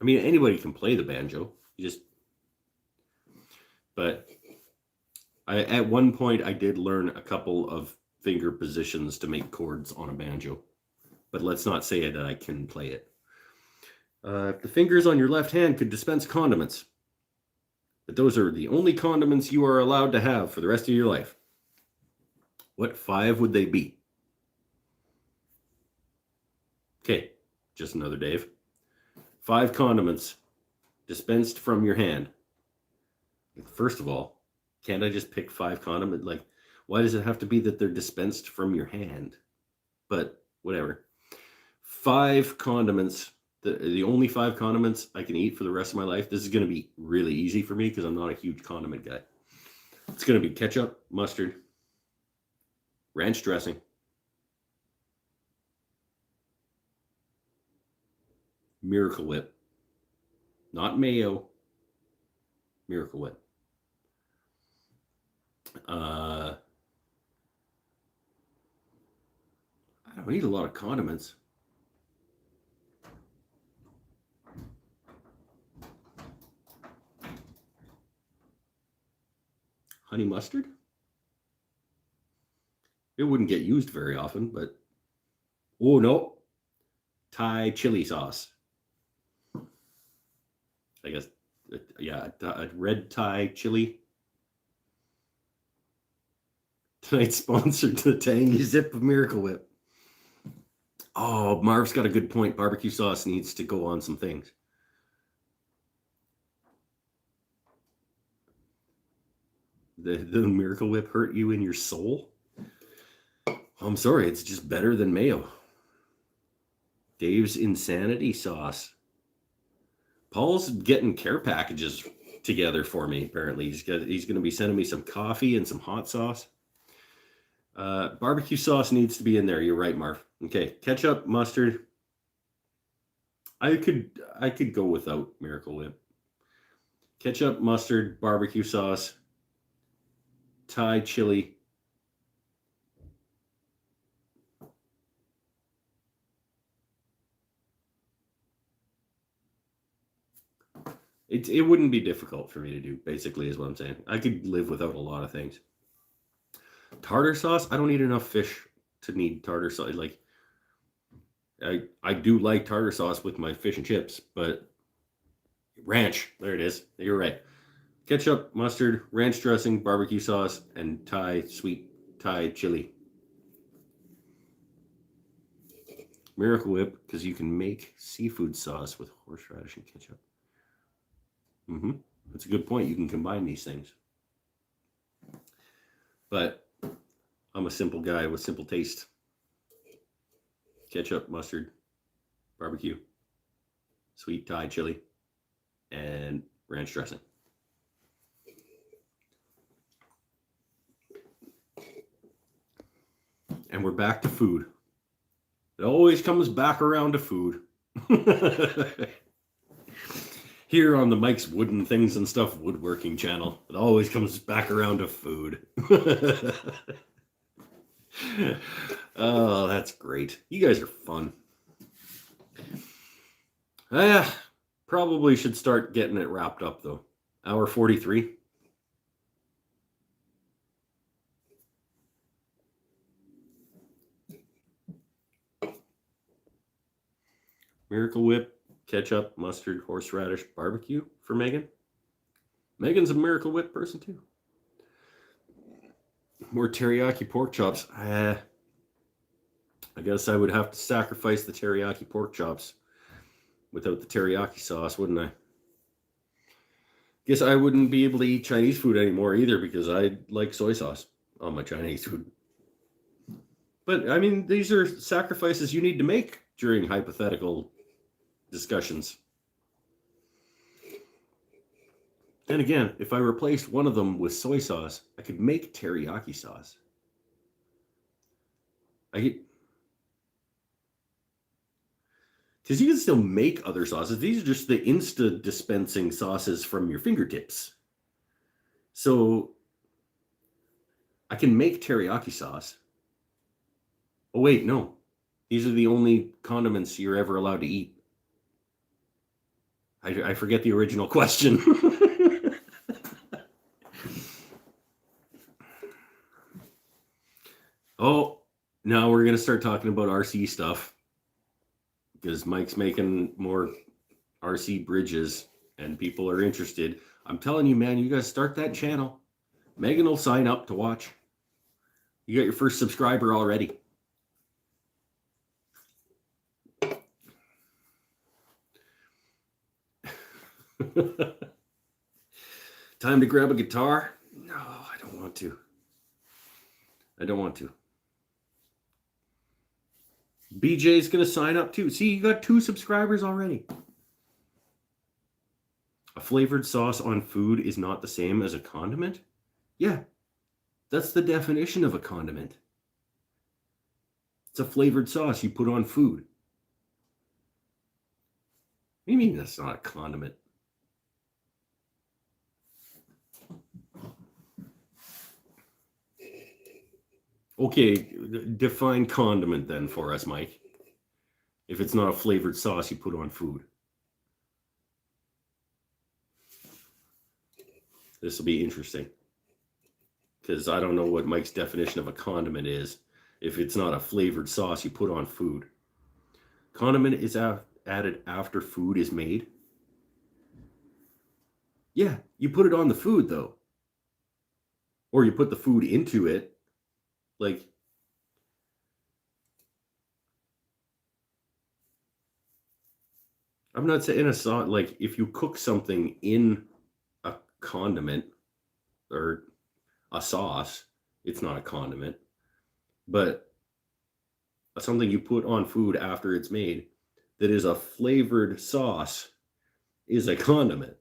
I mean, anybody can play the banjo. But at one point I did learn a couple of finger positions to make chords on a banjo. But let's not say that I can play it. The fingers on your left hand could dispense condiments. But those are the only condiments you are allowed to have for the rest of your life. What 5 would they be? Okay, just another Dave. 5 condiments dispensed from your hand. First of all, can't I just pick 5 condiments? Like, why does it have to be that they're dispensed from your hand? But whatever. 5 condiments. The only 5 condiments I can eat for the rest of my life. This is going to be really easy for me because I'm not a huge condiment guy. It's going to be ketchup, mustard, ranch dressing, Miracle Whip, not mayo, Miracle Whip. I don't eat a lot of condiments. Honey mustard? It wouldn't get used very often, but... Oh, no. Thai chili sauce. I guess, yeah, a red Thai chili. Tonight's sponsored to the Tangy Zip of Miracle Whip. Oh, Marv's got a good point. Barbecue sauce needs to go on some things. The Miracle Whip hurt you in your soul? I'm sorry, it's just better than mayo. Dave's Insanity Sauce. Paul's getting care packages together for me, apparently. He's going to be sending me some coffee and some hot sauce. Barbecue sauce needs to be in there. You're right, Marv. Okay, ketchup, mustard. I could go without Miracle Whip. Ketchup, mustard, barbecue sauce, Thai chili. It wouldn't be difficult for me to do, basically, is what I'm saying. I could live without a lot of things. Tartar sauce? I don't eat enough fish to need tartar sauce. Like, I do like tartar sauce with my fish and chips, but ranch, there it is. You're right. Ketchup, mustard, ranch dressing, barbecue sauce, and sweet Thai chili. Miracle Whip, because you can make seafood sauce with horseradish and ketchup. That's a good point. You can combine these things. But I'm a simple guy with simple taste. Ketchup, mustard, barbecue, sweet Thai chili, and ranch dressing. And we're back to food. It always comes back around to food. Here on the Mike's Wooden Things and Stuff Woodworking channel, it always comes back around to food. Oh, that's great. You guys are fun. Probably should start getting it wrapped up, though. Hour 43. Miracle Whip, ketchup, mustard, horseradish, barbecue for Megan. Megan's a Miracle Whip person, too. More teriyaki pork chops. I guess I would have to sacrifice the teriyaki pork chops without the teriyaki sauce, wouldn't I? Guess I wouldn't be able to eat Chinese food anymore either because I like soy sauce on my Chinese food. But, I mean, these are sacrifices you need to make during hypothetical discussions. And again, if I replaced one of them with soy sauce, I could make teriyaki sauce. Because you can still make other sauces. These are just the insta dispensing sauces from your fingertips. So I can make teriyaki sauce. Oh, wait, no. These are the only condiments you're ever allowed to eat. I forget the original question. Oh, now we're going to start talking about RC stuff. Because Mike's making more RC bridges and people are interested. I'm telling you, man, you guys start that channel. Megan will sign up to watch. You got your first subscriber already. Time to grab a guitar? No, I don't want to. I don't want to. BJ's going to sign up too. See, you got 2 subscribers already. A flavored sauce on food is not the same as a condiment? Yeah, that's the definition of a condiment. It's a flavored sauce you put on food. What do you mean that's not a condiment? Okay, define condiment then for us, Mike. If it's not a flavored sauce you put on food. This will be interesting. Because I don't know what Mike's definition of a condiment is if it's not a flavored sauce you put on food. Condiment is added after food is made. Yeah, you put it on the food though. Or you put the food into it. Like, I'm not saying a sauce, like if you cook something in a condiment or a sauce, it's not a condiment. But something you put on food after it's made that is a flavored sauce is a condiment.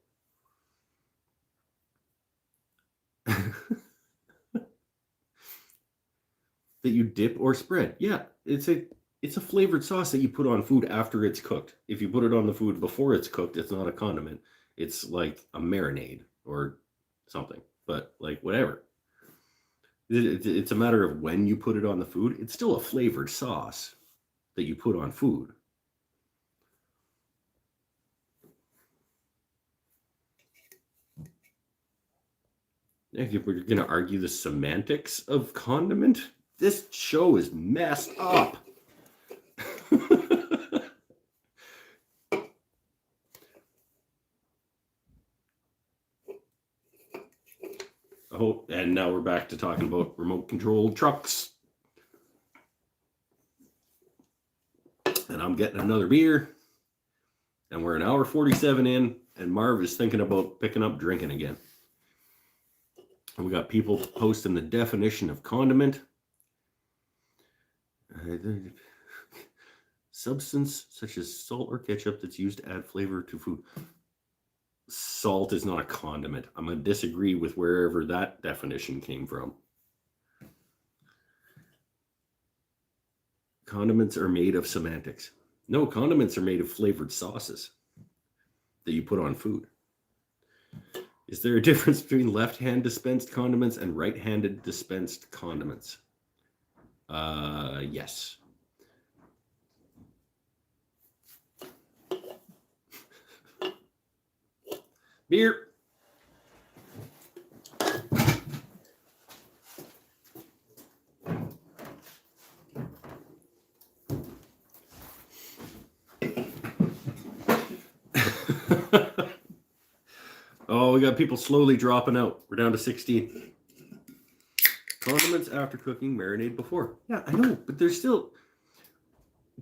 That you dip or spread. Yeah, it's a flavored sauce that you put on food after it's cooked. If you put it on the food before it's cooked, it's not a condiment. It's like a marinade or something. But like whatever. It's a matter of when you put it on the food. It's still a flavored sauce that you put on food. If we're going to argue the semantics of condiment, this show is messed up. Oh, and now we're back to talking about remote controlled trucks. And I'm getting another beer. And we're an hour 47 in, and Marv is thinking about picking up drinking again. And we got people posting the definition of condiment. Substance such as salt or ketchup that's used to add flavor to food. Salt is not a condiment. I'm going to disagree with wherever that definition came from. Condiments are made of semantics. No, condiments are made of flavored sauces that you put on food. Is there a difference between left-hand dispensed condiments and right-handed dispensed condiments? Yes. Beer. Oh, we got people slowly dropping out. We're down to 16. Condiments after cooking, marinade before. Yeah, I know, but there's still...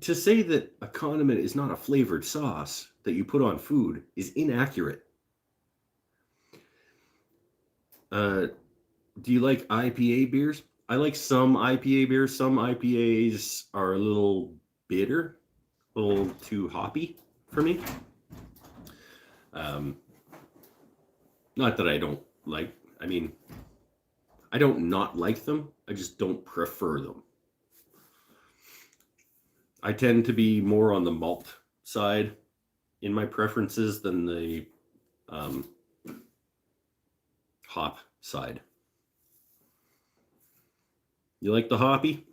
To say that a condiment is not a flavored sauce that you put on food is inaccurate. Do you like IPA beers? I like some IPA beers. Some IPAs are a little bitter, a little too hoppy for me. Not that I don't like, I mean, I don't not like them. I just don't prefer them. I tend to be more on the malt side in my preferences than the hop side. You like the hoppy?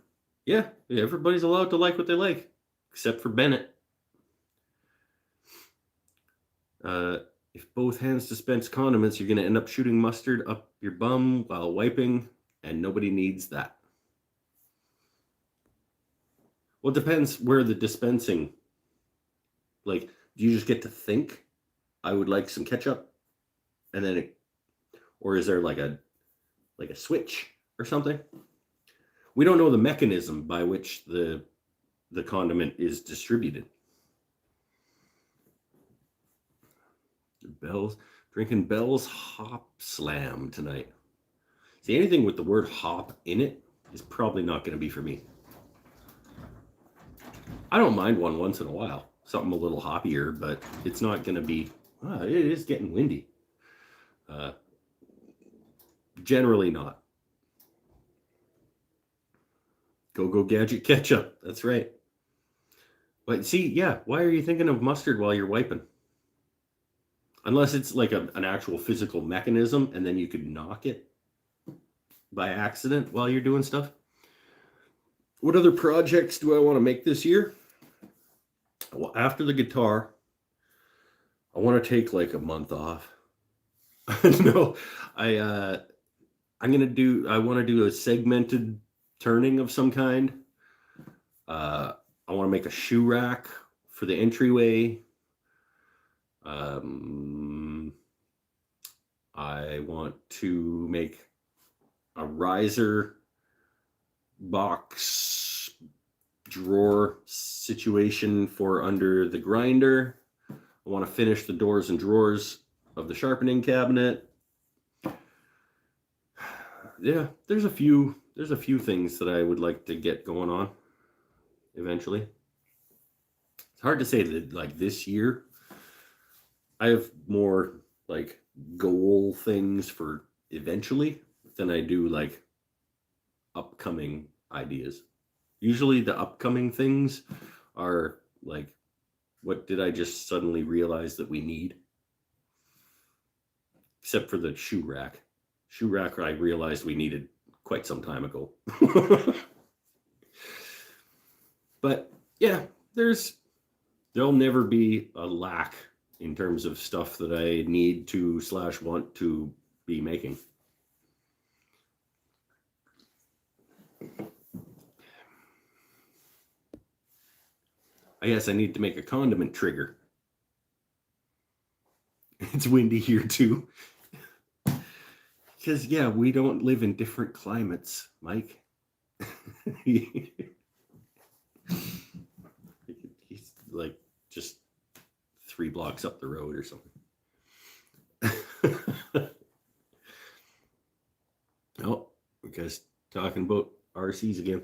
Yeah, everybody's allowed to like what they like, except for Bennett. If both hands dispense condiments, you're going to end up shooting mustard up your bum while wiping, and nobody needs that. Well, it depends where the dispensing, like, do you just get to think, I would like some ketchup, and then or is there like a switch or something? We don't know the mechanism by which the condiment is distributed. Bell's drinking Bell's Hop Slam tonight. See, anything with the word hop in it is probably not going to be for me. I don't mind one once in a while, something a little hoppier, but it's not going to be. It is getting windy. Generally not. Go Gadget Ketchup. That's right. But see, yeah, why are you thinking of mustard while you're wiping? Unless it's like an actual physical mechanism, and then you could knock it by accident while you're doing stuff. What other projects do I want to make this year? Well, after the guitar, I want to take like a month off. No, I want to do a segmented turning of some kind. I want to make a shoe rack for the entryway. I want to make a riser box drawer situation for under the grinder. I want to finish the doors and drawers of the sharpening cabinet. Yeah, there's a few things that I would like to get going on eventually. It's hard to say that like this year. I have more like goal things for eventually than I do like upcoming ideas. Usually the upcoming things are like, what did I just suddenly realize that we need? Except for the shoe rack. Shoe rack I realized we needed quite some time ago. But yeah, there'll never be a lack in terms of stuff that I need to / want to be making. I guess I need to make a condiment trigger. It's windy here too. Because, yeah, we don't live in different climates, Mike. He's like just 3 blocks up the road or something. Oh, we guys talking about RCs again.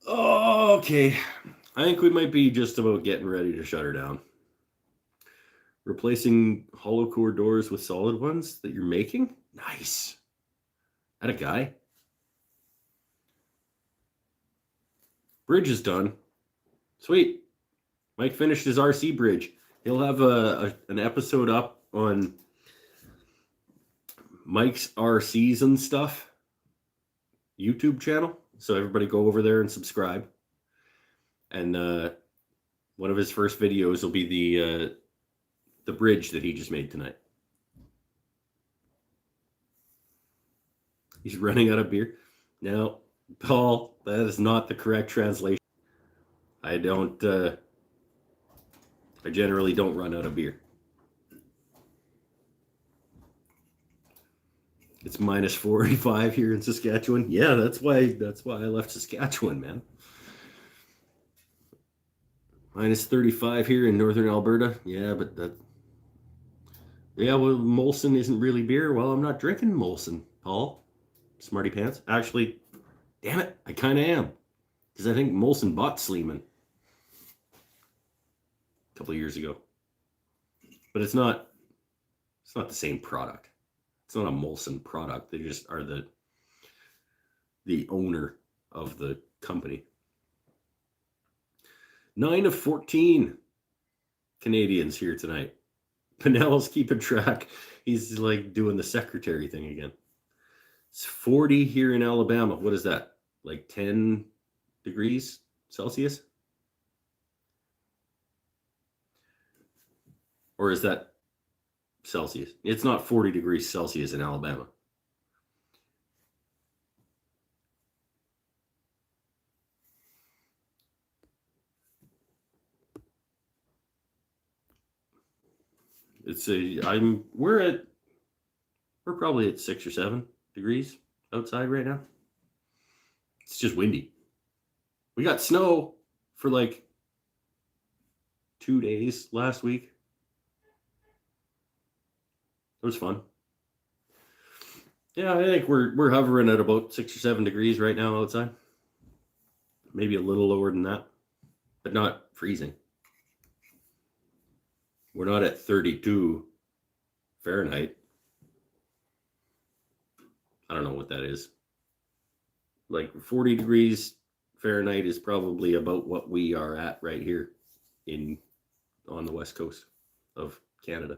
Okay, I think we might be just about getting ready to shut her down. Replacing hollow core doors with solid ones that you're making? Nice. That a guy. Bridge is done. Sweet. Mike finished his RC bridge. He'll have an episode up on Mike's RCs and stuff YouTube channel. So everybody go over there and subscribe. And one of his first videos will be the bridge that he just made tonight. He's running out of beer. No, Paul, that is not the correct translation. I generally don't run out of beer. It's minus 45 here in Saskatchewan. Yeah, that's why I left Saskatchewan, man. Minus 35 here in northern Alberta. Yeah, but well, Molson isn't really beer. Well, I'm not drinking Molson, Paul. Smarty pants. Actually, damn it, I kind of am. Because I think Molson bought Sleeman a couple of years ago. But it's not the same product. It's not a Molson product. They just are the owner of the company. 9 of 14 Canadians here tonight. Pinel's keeping track. He's like doing the secretary thing again. It's 40 here in Alabama. What is that? Like 10 degrees Celsius? Or is that Celsius? It's not 40 degrees Celsius in Alabama. we're probably at 6 or 7 degrees outside right now. It's just windy. We got snow for like 2 days last week. It was fun. Yeah, I think we're hovering at about 6 or 7 degrees right now outside. Maybe a little lower than that, but not freezing. We're not at 32 Fahrenheit. I don't know what that is. Like 40 degrees Fahrenheit is probably about what we are at right here on the west coast of Canada.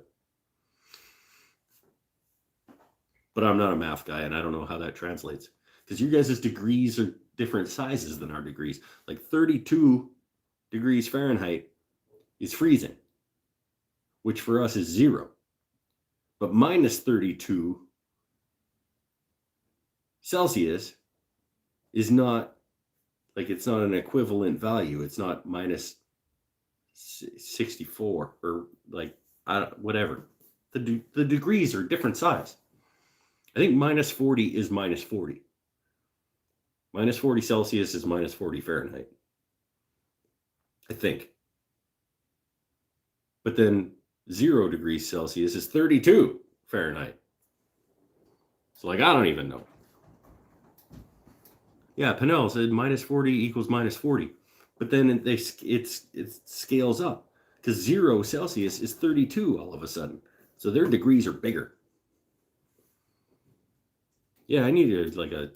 But I'm not a math guy, and I don't know how that translates. Because you guys' degrees are different sizes than our degrees. Like 32 degrees Fahrenheit is freezing, which for us is 0. But minus 32 Celsius is not, like, it's not an equivalent value. It's not minus 64 or like, whatever. The degrees are different size. I think minus 40 is minus 40. Minus 40 Celsius is minus 40 Fahrenheit. I think. But then 0 degrees Celsius is 32 Fahrenheit. So, like, I don't even know. Yeah, Pinnell said minus 40 equals minus 40. But then it scales up. Because 0 Celsius is 32 all of a sudden. So their degrees are bigger. Yeah, I need one of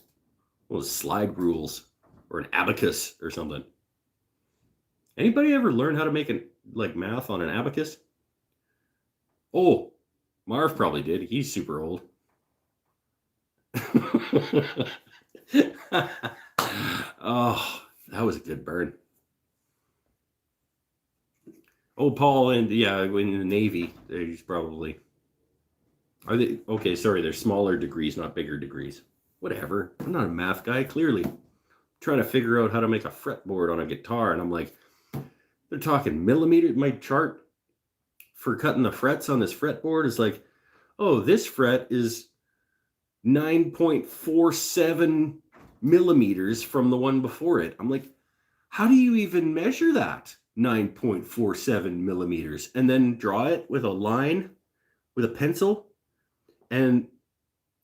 those slide rules or an abacus or something. Anybody ever learn how to make math on an abacus? Oh, Marv probably did. He's super old. Oh, that was a good burn. Oh, Paul, and yeah, in the Navy, there's probably... Are they... Okay, sorry, they're smaller degrees, not bigger degrees. Whatever. I'm not a math guy, clearly. I'm trying to figure out how to make a fretboard on a guitar, and I'm like, they're talking millimeters. My chart for cutting the frets on this fretboard is like, oh, this fret is 9.47 millimeters from the one before it. I'm like, how do you even measure that? 9.47 millimeters. And then draw it with a line, with a pencil, and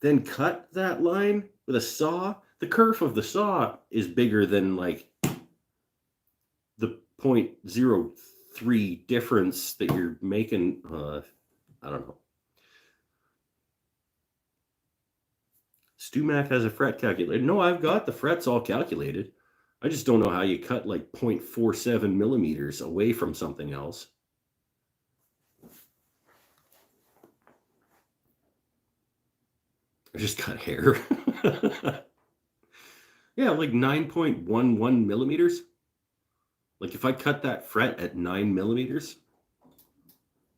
then cut that line with a saw. The kerf of the saw is bigger than like the 0.03 difference that you're making. I don't know. StuMac has a fret calculator. No, I've got the frets all calculated. I just don't know how you cut like 0.47 millimeters away from something else. I just cut hair. Yeah, like 9.11 millimeters. Like if I cut that fret at 9 millimeters,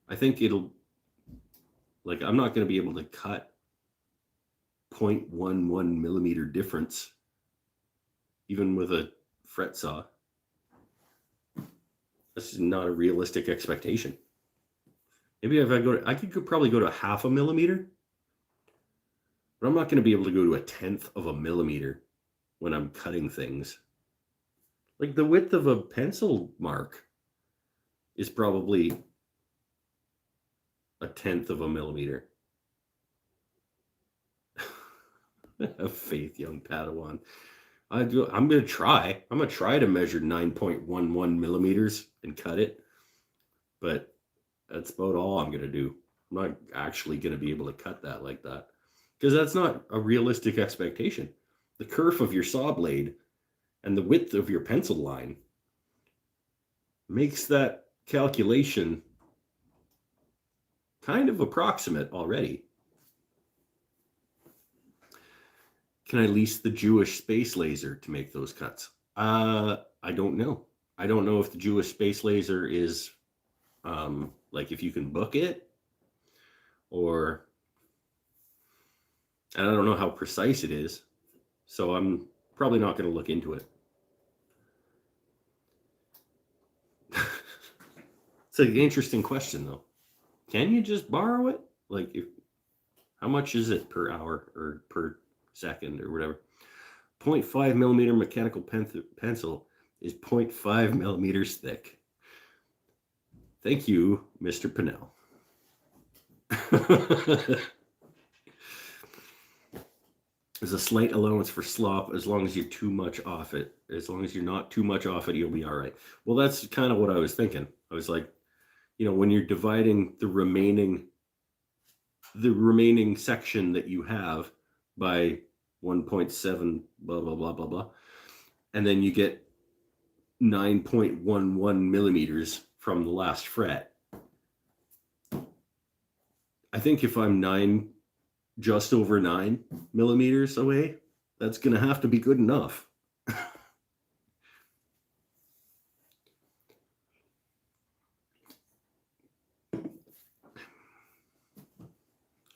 I think it'll, like, I'm not going to be able to cut 0.11 millimeter difference, even with a fret saw. This is not a realistic expectation. Maybe if I could probably go to 0.5 millimeter, but I'm not going to be able to go to 1/10 of a millimeter when I'm cutting things. Like the width of a pencil mark is probably 1/10 of a millimeter. Have faith, young Padawan. I'm going to try. I'm going to try to measure 9.11 millimeters and cut it. But that's about all I'm going to do. I'm not actually going to be able to cut that like that. Because that's not a realistic expectation. The kerf of your saw blade and the width of your pencil line makes that calculation kind of approximate already. Can I lease the Jewish space laser to make those cuts? I don't know. I don't know if the Jewish space laser is like if you can book it, or and I don't know how precise it is. So I'm probably not going to look into it. It's an interesting question, though. can you just borrow it? Like, how much is it per hour or per second or whatever? 0.5 millimeter mechanical pencil is 0.5 millimeters thick. Thank you, Mr. Pinnell. There's a slight allowance for slop as long as you're too much off it. As long as you're not too much off it, you'll be all right. Well, that's kind of what I was thinking. I was like, when you're dividing the remaining section that you have by 1.7 blah blah blah blah blah, and then you get 9.11 millimeters from the last fret. I think if I'm just over 9 millimeters away, that's gonna have to be good enough.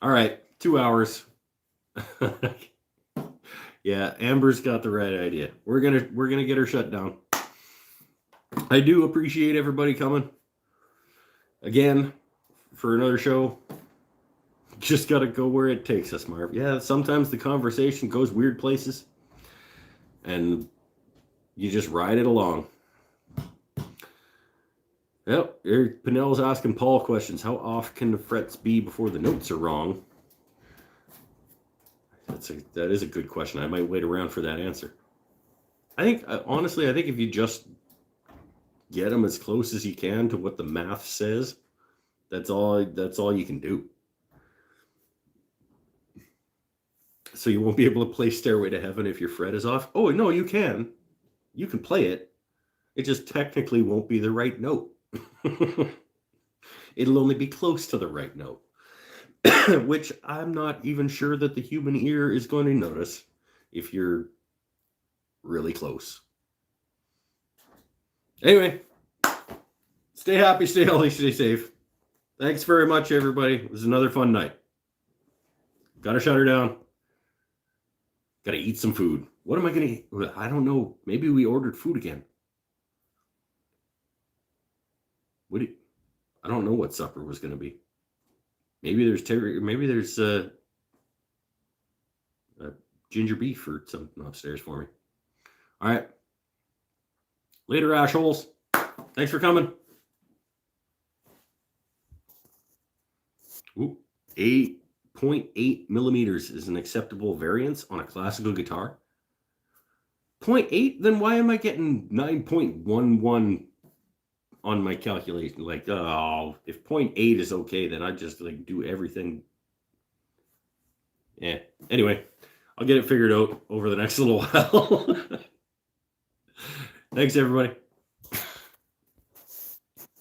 All right, 2 hours. Yeah, Amber's got the right idea. We're gonna get her shut down. I do appreciate everybody coming again for another show. Just gotta go where it takes us, Marv. Yeah, sometimes the conversation goes weird places, and you just ride it along. Yep, Pinnell's asking Paul questions. How off can the frets be before the notes are wrong? That is a good question. I might wait around for that answer. I think, honestly, if you just get them as close as you can to what the math says, that's all you can do. So you won't be able to play Stairway to Heaven if your fret is off? Oh, no, you can. You can play it. It just technically won't be the right note. It'll only be close to the right note, which I'm not even sure that the human ear is going to notice if you're really close. Anyway, stay happy, stay healthy, stay safe. Thanks very much, everybody. It was another fun night. Gotta shut her down. Gotta eat some food. What am I gonna eat? I don't know. Maybe we ordered food again. I don't know what supper was going to be. Maybe there's ginger beef or something upstairs for me. All right. Later, assholes. Thanks for coming. Ooh, 8.8 millimeters is an acceptable variance on a classical guitar. 0.8? Then why am I getting 9.11 on my calculation? Like, if 0.8 is okay, then I just do everything. Yeah. Anyway, I'll get it figured out over the next little while. Thanks, everybody.